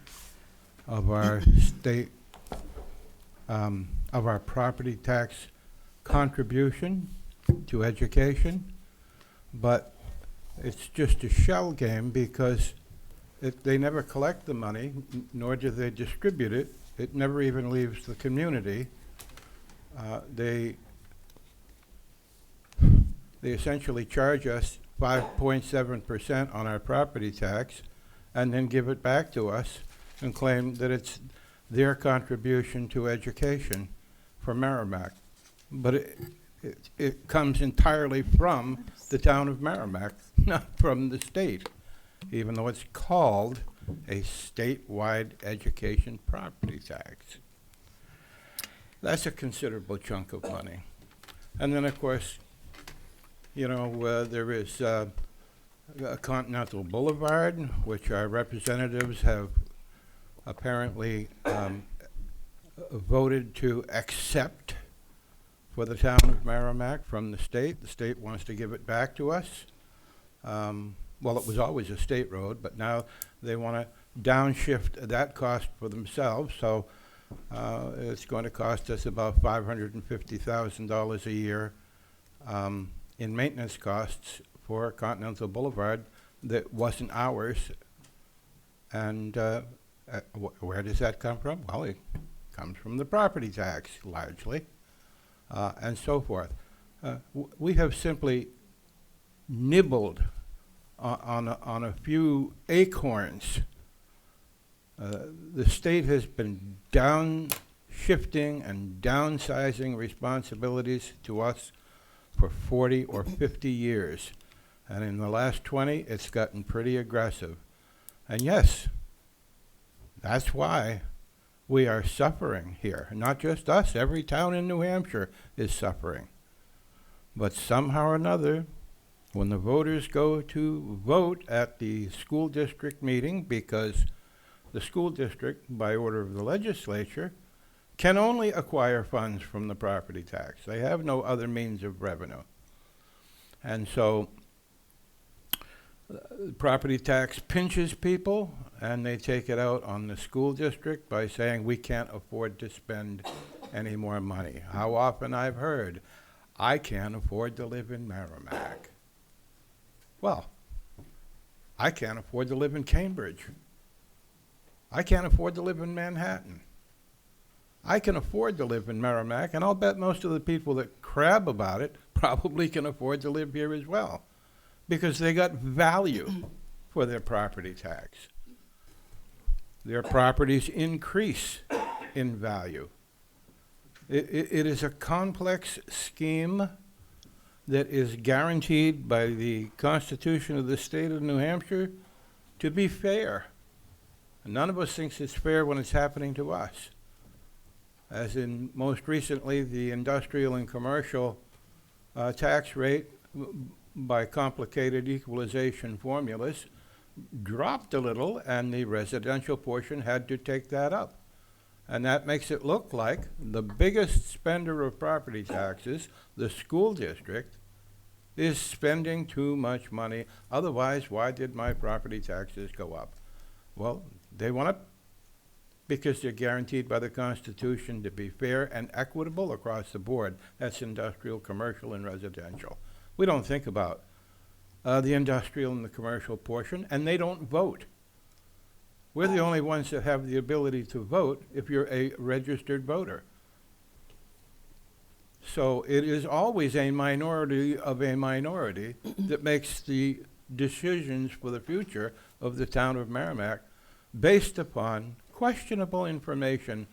of our state of our property tax contribution to education, but it's just a shell game because they never collect the money, nor do they distribute it. It never even leaves the community. They essentially charge us 5.7% on our property tax and then give it back to us and claim that it's their contribution to education for Merrimack. But it comes entirely from the town of Merrimack, not from the state, even though it's called a statewide education property tax. That's a considerable chunk of money. And then, of course, there is Continental Boulevard, which our representatives have apparently voted to accept for the town of Merrimack from the state. The state wants to give it back to us. Well, it was always a state road, but now they want to downshift that cost for themselves. So it's going to cost us about $550,000 a year in maintenance costs for Continental Boulevard that wasn't ours. And where does that come from? Well, it comes from the property tax, largely, and so forth. We have simply nibbled on a few acorns. The state has been downshifting and downsizing responsibilities to us for 40 or 50 years. And in the last 20, it's gotten pretty aggressive. And yes, that's why we are suffering here. Not just us, every town in New Hampshire is suffering. But somehow or another, when the voters go to vote at the school district meeting, because the school district, by order of the legislature, can only acquire funds from the property tax. They have no other means of revenue. And so property tax pinches people, and they take it out on the school district by saying we can't afford to spend any more money. How often I've heard, I can't afford to live in Merrimack. Well, I can't afford to live in Cambridge. I can't afford to live in Manhattan. I can afford to live in Merrimack, and I'll bet most of the people that crab about it probably can afford to live here as well, because they got value for their property tax. Their properties increase in value. It is a complex scheme that is guaranteed by the Constitution of the state of New Hampshire to be fair. And none of us thinks it's fair when it's happening to us. As in most recently, the industrial and commercial tax rate by complicated equalization formulas dropped a little, and the residential portion had to take that up. And that makes it look like the biggest spender of property taxes, the school district, is spending too much money. Otherwise, why did my property taxes go up? Well, they went up because they're guaranteed by the Constitution to be fair and equitable across the board. That's industrial, commercial, and residential. We don't think about the industrial and the commercial portion, and they don't vote. We're the only ones that have the ability to vote if you're a registered voter. So it is always a minority of a minority that makes the decisions for the future of the town of Merrimack based upon questionable information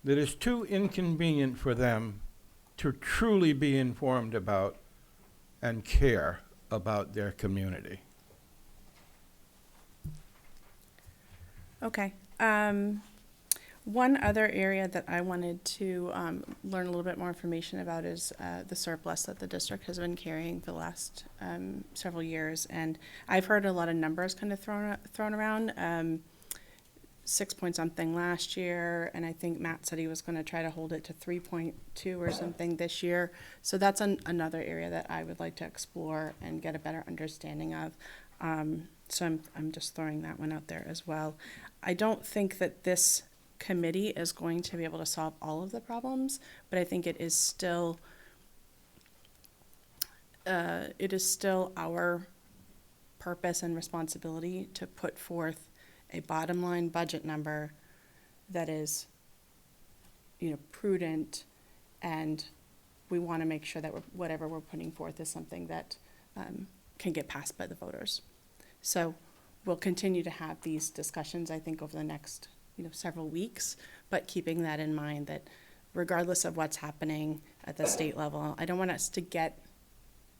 that is too inconvenient for them to truly be informed about and care about their community. Okay. One other area that I wanted to learn a little bit more information about is the surplus that the district has been carrying for the last several years. And I've heard a lot of numbers kind of thrown around. 6 point something last year, and I think Matt said he was going to try to hold it to 3.2 or something this year. So that's another area that I would like to explore and get a better understanding of. So I'm just throwing that one out there as well. I don't think that this committee is going to be able to solve all of the problems, but I think it is still our purpose and responsibility to put forth a bottom line budget number that is, prudent, and we want to make sure that whatever we're putting forth is something that can get passed by the voters. So we'll continue to have these discussions, I think, over the next, several weeks, but keeping that in mind that regardless of what's happening at the state level, I don't want us to get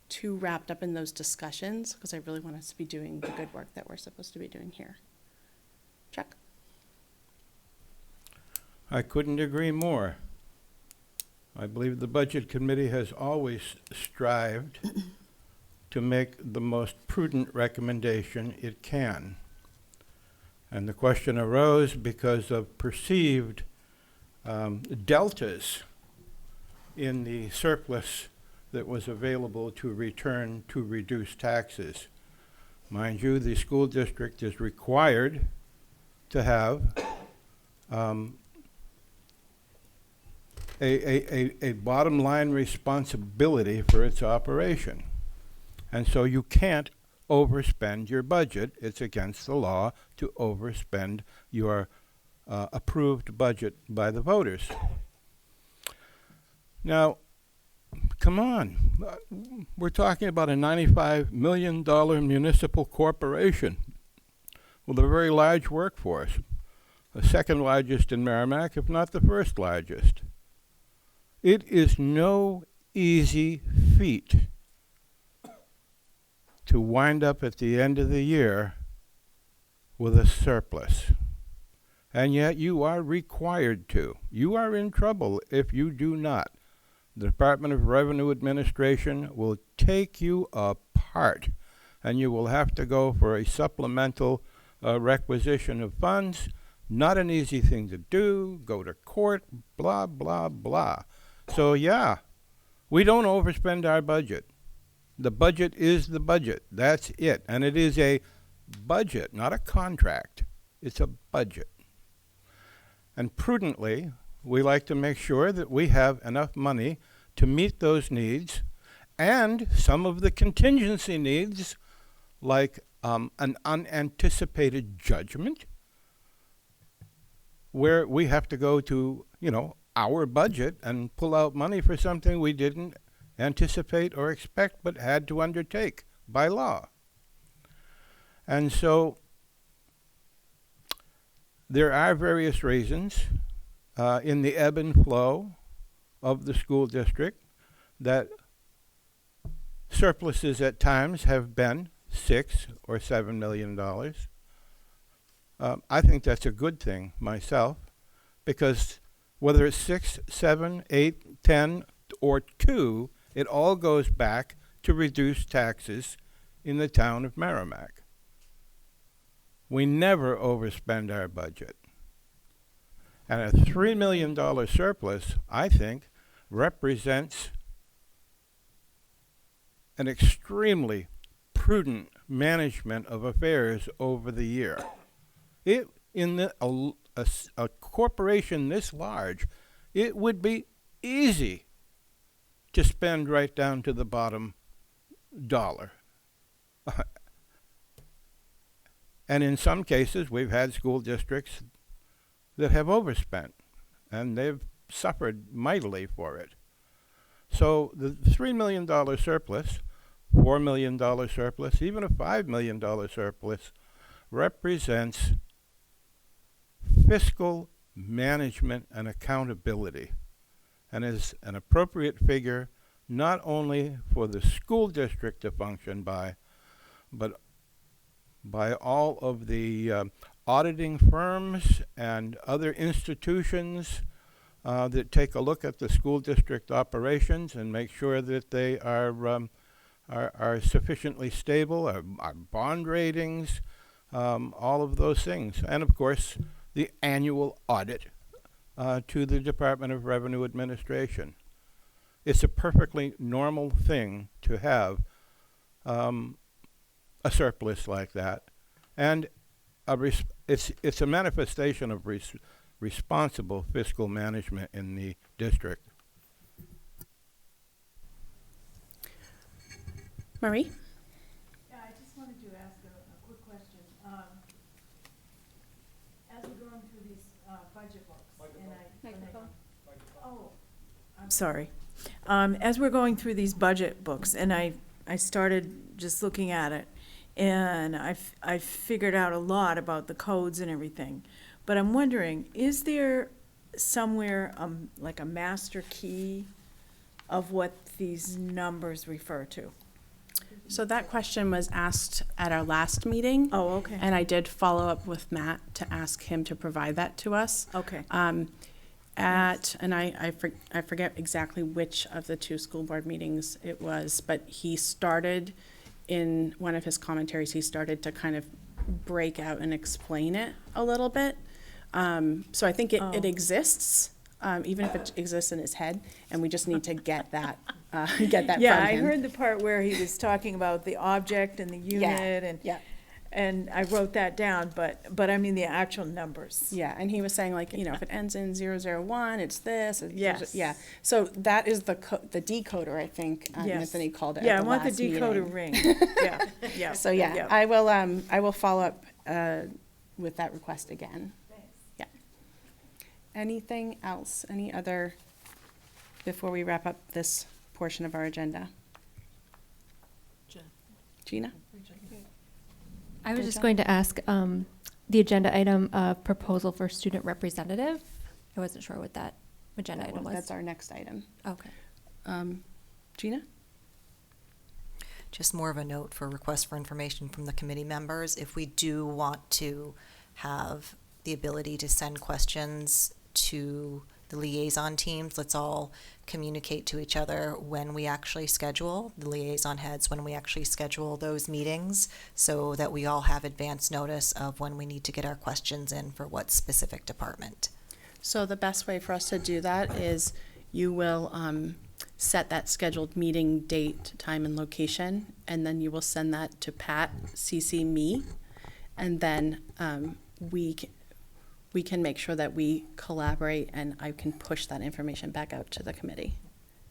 too wrapped up in those discussions, because I really want us to be doing the good work that we're supposed to be doing here. Chuck? I couldn't agree more. I believe the Budget Committee has always strived to make the most prudent recommendation it can. And the question arose because of perceived deltas in the surplus that was available to return to reduce taxes. Mind you, the school district is required to have a bottom line responsibility for its operation. And so you can't overspend your budget. It's against the law to overspend your approved budget by the voters. Now, come on. We're talking about a $95 million municipal corporation with a very large workforce, the second largest in Merrimack, if not the first largest. It is no easy feat to wind up at the end of the year with a surplus. And yet you are required to. You are in trouble if you do not. The Department of Revenue Administration will take you apart, and you will have to go for a supplemental requisition of funds. Not an easy thing to do. Go to court, blah, blah, blah. So yeah, we don't overspend our budget. The budget is the budget. That's it. And it is a budget, not a contract. It's a budget. And prudently, we like to make sure that we have enough money to meet those needs and some of the contingency needs, like an unanticipated judgment, where we have to go to, our budget and pull out money for something we didn't anticipate or expect but had to undertake by law. And so there are various reasons in the ebb and flow of the school district that surpluses at times have been $6 or $7 million. I think that's a good thing myself, because whether it's 6, 7, 8, 10, or 2, it all goes back to reduce taxes in the town of Merrimack. We never overspend our budget. And a $3 million surplus, I think, represents an extremely prudent management of affairs over the year. A corporation this large, it would be easy to spend right down to the bottom dollar. And in some cases, we've had school districts that have overspent, and they've suffered mightily for it. So the $3 million surplus, $4 million surplus, even a $5 million surplus represents fiscal management and accountability, and is an appropriate figure not only for the school district to function by, but by all of the auditing firms and other institutions that take a look at the school district operations and make sure that they are sufficiently stable, our bond ratings, all of those things. And of course, the annual audit to the Department of Revenue Administration. It's a perfectly normal thing to have a surplus like that, and it's a manifestation of responsible fiscal management in the district. Marie? Yeah, I just wanted to ask a quick question. As we're going through these budget books, I'm sorry. As we're going through these budget books, and I started just looking at it, and I figured out a lot about the codes and everything. But I'm wondering, is there somewhere like a master key of what these numbers refer to? So that question was asked at our last meeting. Oh, okay. And I did follow up with Matt to ask him to provide that to us. Okay. And I forget exactly which of the two school board meetings it was, but he started in one of his commentaries, he started to kind of break out and explain it a little bit. So I think it exists. even if it exists in his head, and we just need to get that, get that Yeah, from I him. heard the part where he was talking about the object and the unit Yeah. and I wrote that down, but I mean the actual numbers. Yeah, and he was saying like, if it ends in 001, it's this. Yes. Yeah, so that is the decoder, I think, Yes. Anthony called it Yeah, at I the want the last decoder meeting. ring. Yeah, yeah. So yeah, I will follow up with that request again. Yeah. Anything else? Any other, before we wrap up this portion of our agenda? Gina? I was Good just job. going to ask the agenda item of proposal for student representative. I wasn't sure what that agenda item was. That's our next item. Okay. Gina? Just more of a note for requests for information from the committee members. If we do want to have the ability to send questions to the liaison teams, let's all communicate to each other when we actually schedule, the liaison heads, when we actually schedule those meetings, so that we all have advance notice of when we need to get our questions in for what specific department. So the best way for us to do that is you will set that scheduled meeting date, time, and location, and then you will send that to Pat, CC me, and then we can make sure that we collaborate, and I can push that information back out to the committee.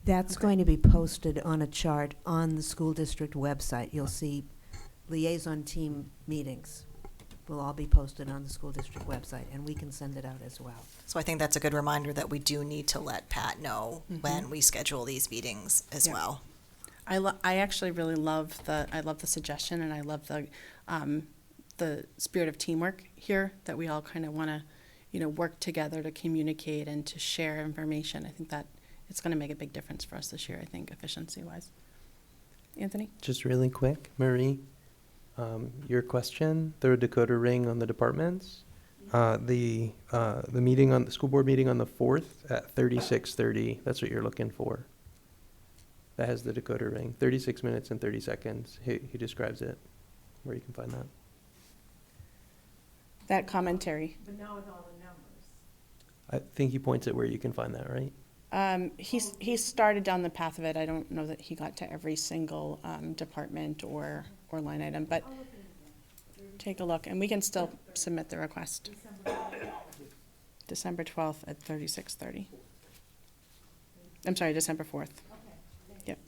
That's going to be posted on a chart on the school district website. You'll see liaison team meetings will all be posted on the school district website, and we can send it out as well. So I think that's a good reminder that we do need to let Pat know when we schedule these meetings as Yeah. well. I actually really love the suggestion, and I love the spirit of teamwork here, that we all kind of want to, work together to communicate and to share information. I think that it's going to make a big difference for us this year, I think, efficiency-wise. Anthony? Just really quick, Marie, your question, the decoder ring on the departments, the meeting on the school board meeting on the 4th at 36:30, that's what you're looking for. That has the decoder ring, 36 minutes and 30 seconds. He describes it, where you can find that. That commentary. But not with all the numbers. I think he points at where you can find that, right? He started down the path of it. I don't know that he got to every single department or line item, but take a look, and we can still submit the request. December 12th at 36:30. I'm sorry, December 4th. Yep.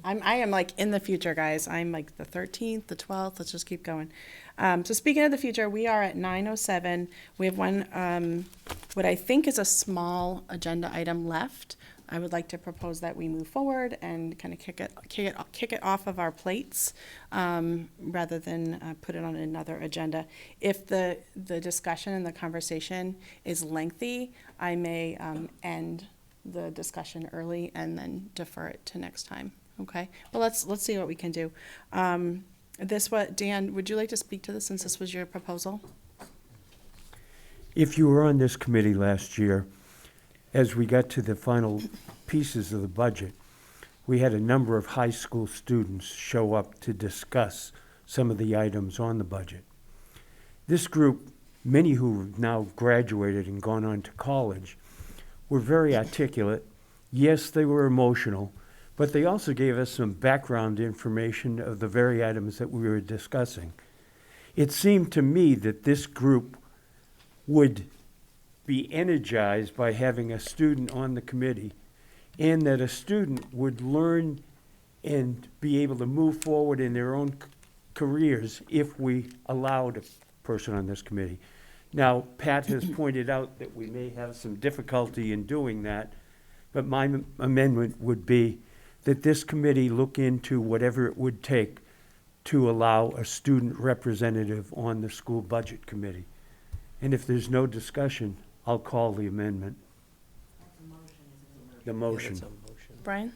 I am like in the future, guys. I'm like the 13th, the 12th. Let's just keep going. So speaking of the future, we are at 9:07. We have one, what I think is a small agenda item left. I would like to propose that we move forward and kind of kick it off of our plates, rather than put it on another agenda. If the discussion and the conversation is lengthy, I may end the discussion early and then defer it to next time. Okay, but let's see what we can do. Dan, would you like to speak to this since this was your proposal? If you were on this committee last year, as we got to the final pieces of the budget, we had a number of high school students show up to discuss some of the items on the budget. This group, many who have now graduated and gone on to college, were very articulate. Yes, they were emotional, but they also gave us some background information of the very items that we were discussing. It seemed to me that this group would be energized by having a student on the committee, and that a student would learn and be able to move forward in their own careers if we allowed a person on this committee. Now, Pat has pointed out that we may have some difficulty in doing that, but my amendment would be that this committee look into whatever it would take to allow a student representative on the school budget committee. And if there's no discussion, I'll call the amendment. The motion. Yeah, that's a motion. Brian?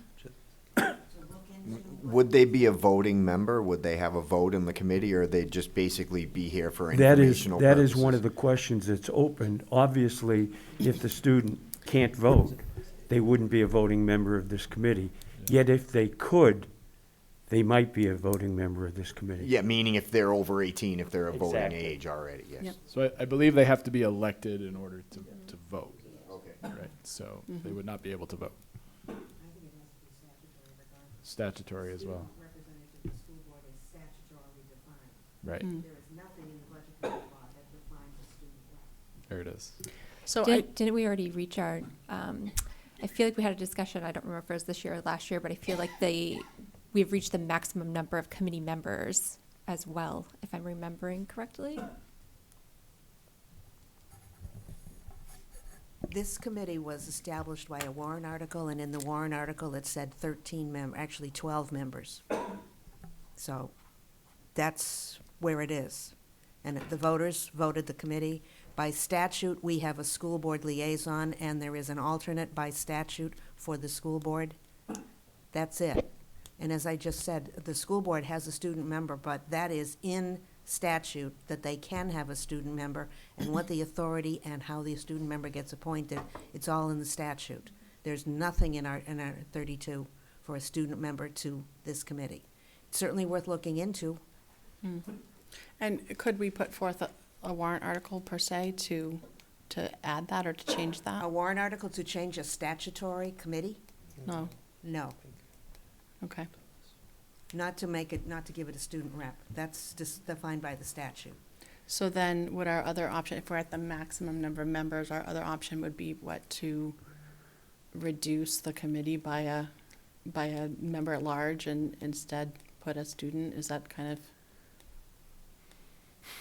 Would they be a voting member? Would they have a vote in the committee, or they just basically be here for That informational is purposes? one of the questions that's open. Obviously, if the student can't vote, they wouldn't be a voting member of this committee. Yet if they could, they might be a voting member of this committee. Yeah, meaning if they're over 18, if they're a voting Exactly. age already, yes. Yep. So I believe they have to be elected in order to vote, Okay. right? So they Mhm. would not be able to vote. Statutory as well. Representative to the school board is statutorily defined. Right, Mm. There is nothing in the budget committee law that defines a student rep. there it is. So Didn't we already reach our, I feel like we had a discussion, I don't remember if it was this year or last year, but I feel like we've reached the maximum number of committee members as well, if I'm remembering correctly. This committee was established by a warrant article, and in the warrant article, it said 12 members. So that's where it is. And the voters voted the committee. By statute, we have a school board liaison, and there is an alternate by statute for the school board. That's it. And as I just said, the school board has a student member, but that is in statute that they can have a student member, and what the authority and how the student member gets appointed, it's all in the statute. There's nothing in our 32 for a student member to this committee. It's certainly worth looking into. And could we put forth a warrant article per se to add that or to change A that? warrant article to change a statutory committee? No, No, okay. not to give it a student rep. That's just defined by the statute. So then would our other option, if we're at the maximum number of members, our other option would be what, to reduce the committee by a member at large and instead put a student? Is that kind of,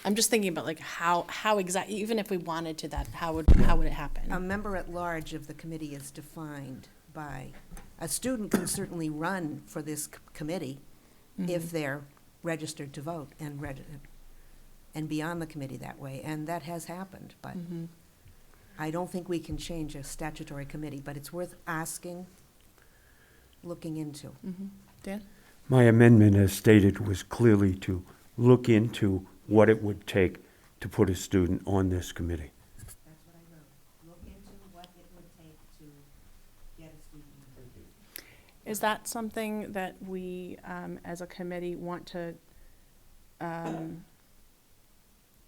I'm just thinking about like how exactly, even if we wanted to that, how would it happen? A member at large of the committee is defined by, a student can certainly run for this committee if Mhm. they're registered to vote and be on the committee that way, and that has happened, but Mhm. I don't think we can change a statutory committee, but it's worth looking into. Mhm. Dan? My amendment, as stated, was clearly to look into what it would take to put a student on this committee. That's what I wrote. Look into what it would take to get a student member. Is that something that we, as a committee, want to,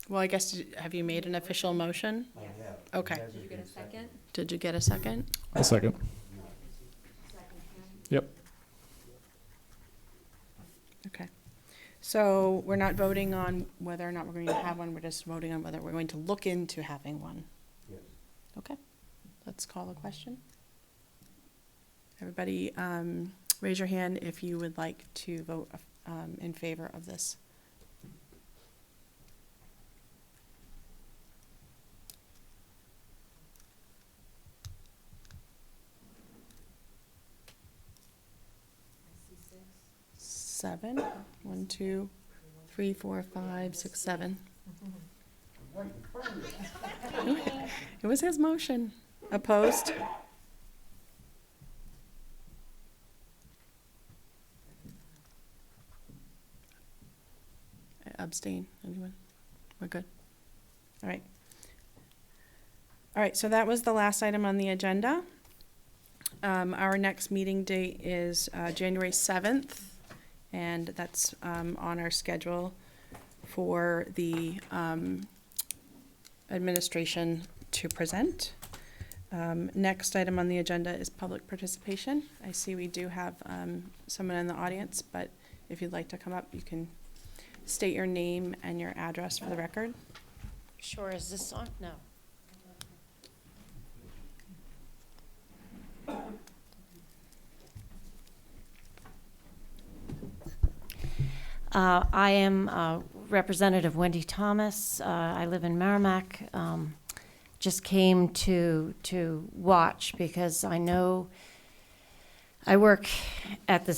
well, I guess, have you made an official motion? I have. Okay. Did you get a second? Did you get a second? I'll second. Yep. Okay. So we're not voting on whether or not we're going to have one, we're just voting on whether we're going to look into having one. Yes. Okay, let's call the question. Everybody, raise your hand if you would like to vote in favor of this. Seven. 1, 2, 3, 4, 5, 6, 7. It was his motion. Opposed? Abstain, anyone? We're good? All right. All right, so that was the last item on the agenda. Our next meeting date is January 7th, and that's on our schedule for the administration to present. Next item on the agenda is public participation. I see we do have someone in the audience, but if you'd like to come up, you can state your name and your address for the record. Sure, is this on? No. I am Representative Wendy Thomas. I live in Merrimack. Just came to watch because I know I work at the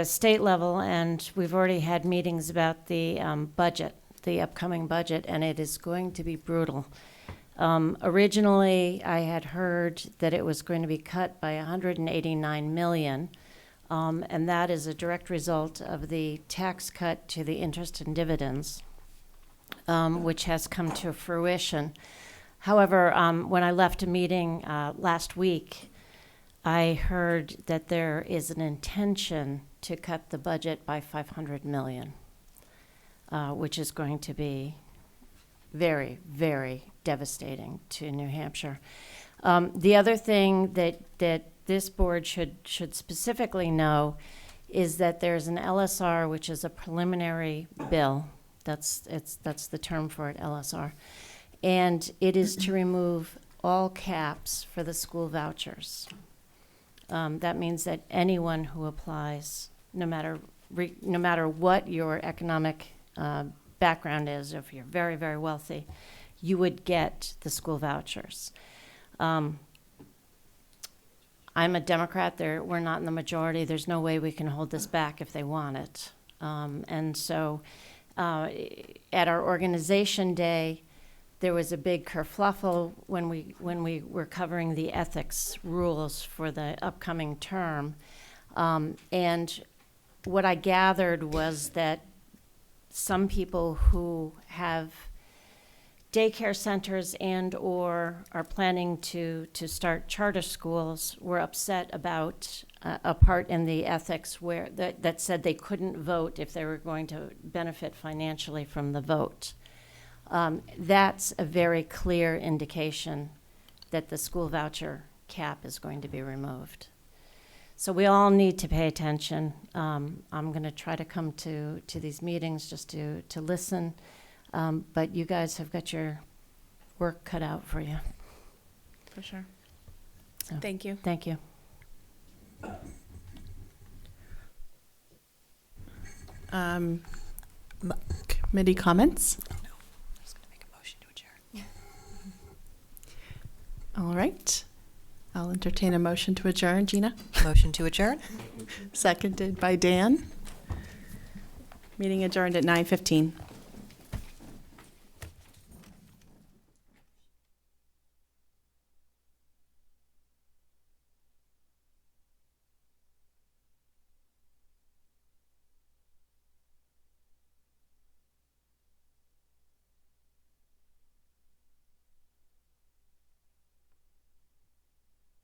state level, and we've already had meetings about the budget, the upcoming budget, and it is going to be brutal. Originally, I had heard that it was going to be cut by $189 million. And that is a direct result of the tax cut to the interest and dividends, which has come to fruition. However, when I left a meeting last week, I heard that there is an intention to cut the budget by 500 million, which is going to be very, very devastating to New Hampshire. The other thing that this board should specifically know is that there's an LSR, which is a preliminary bill. That's the term for it, LSR. And it is to remove all caps for the school vouchers. That means that anyone who applies, no matter what your economic background is, if you're very, very wealthy, you would get the school vouchers. I'm a Democrat. We're not in the majority. There's no way we can hold this back if they want it. And so at our organization day, there was a big kerfluffle when we were covering the ethics rules for the upcoming term. And what I gathered was that some people who have daycare centers and or are planning to start charter schools were upset about a part in the ethics where that said they couldn't vote if they were going to benefit financially from the vote. That's a very clear indication that the school voucher cap is going to be removed. So we all need to pay attention. I'm going to try to come to these meetings just to listen. But you guys have got your work cut out for you. For sure. So, Thank you. Thank you. Committee comments? I was going to make a motion to adjourn. All right. I'll entertain a motion to adjourn. Gina? Motion to adjourn? Seconded by Dan. Meeting adjourned at 9:15.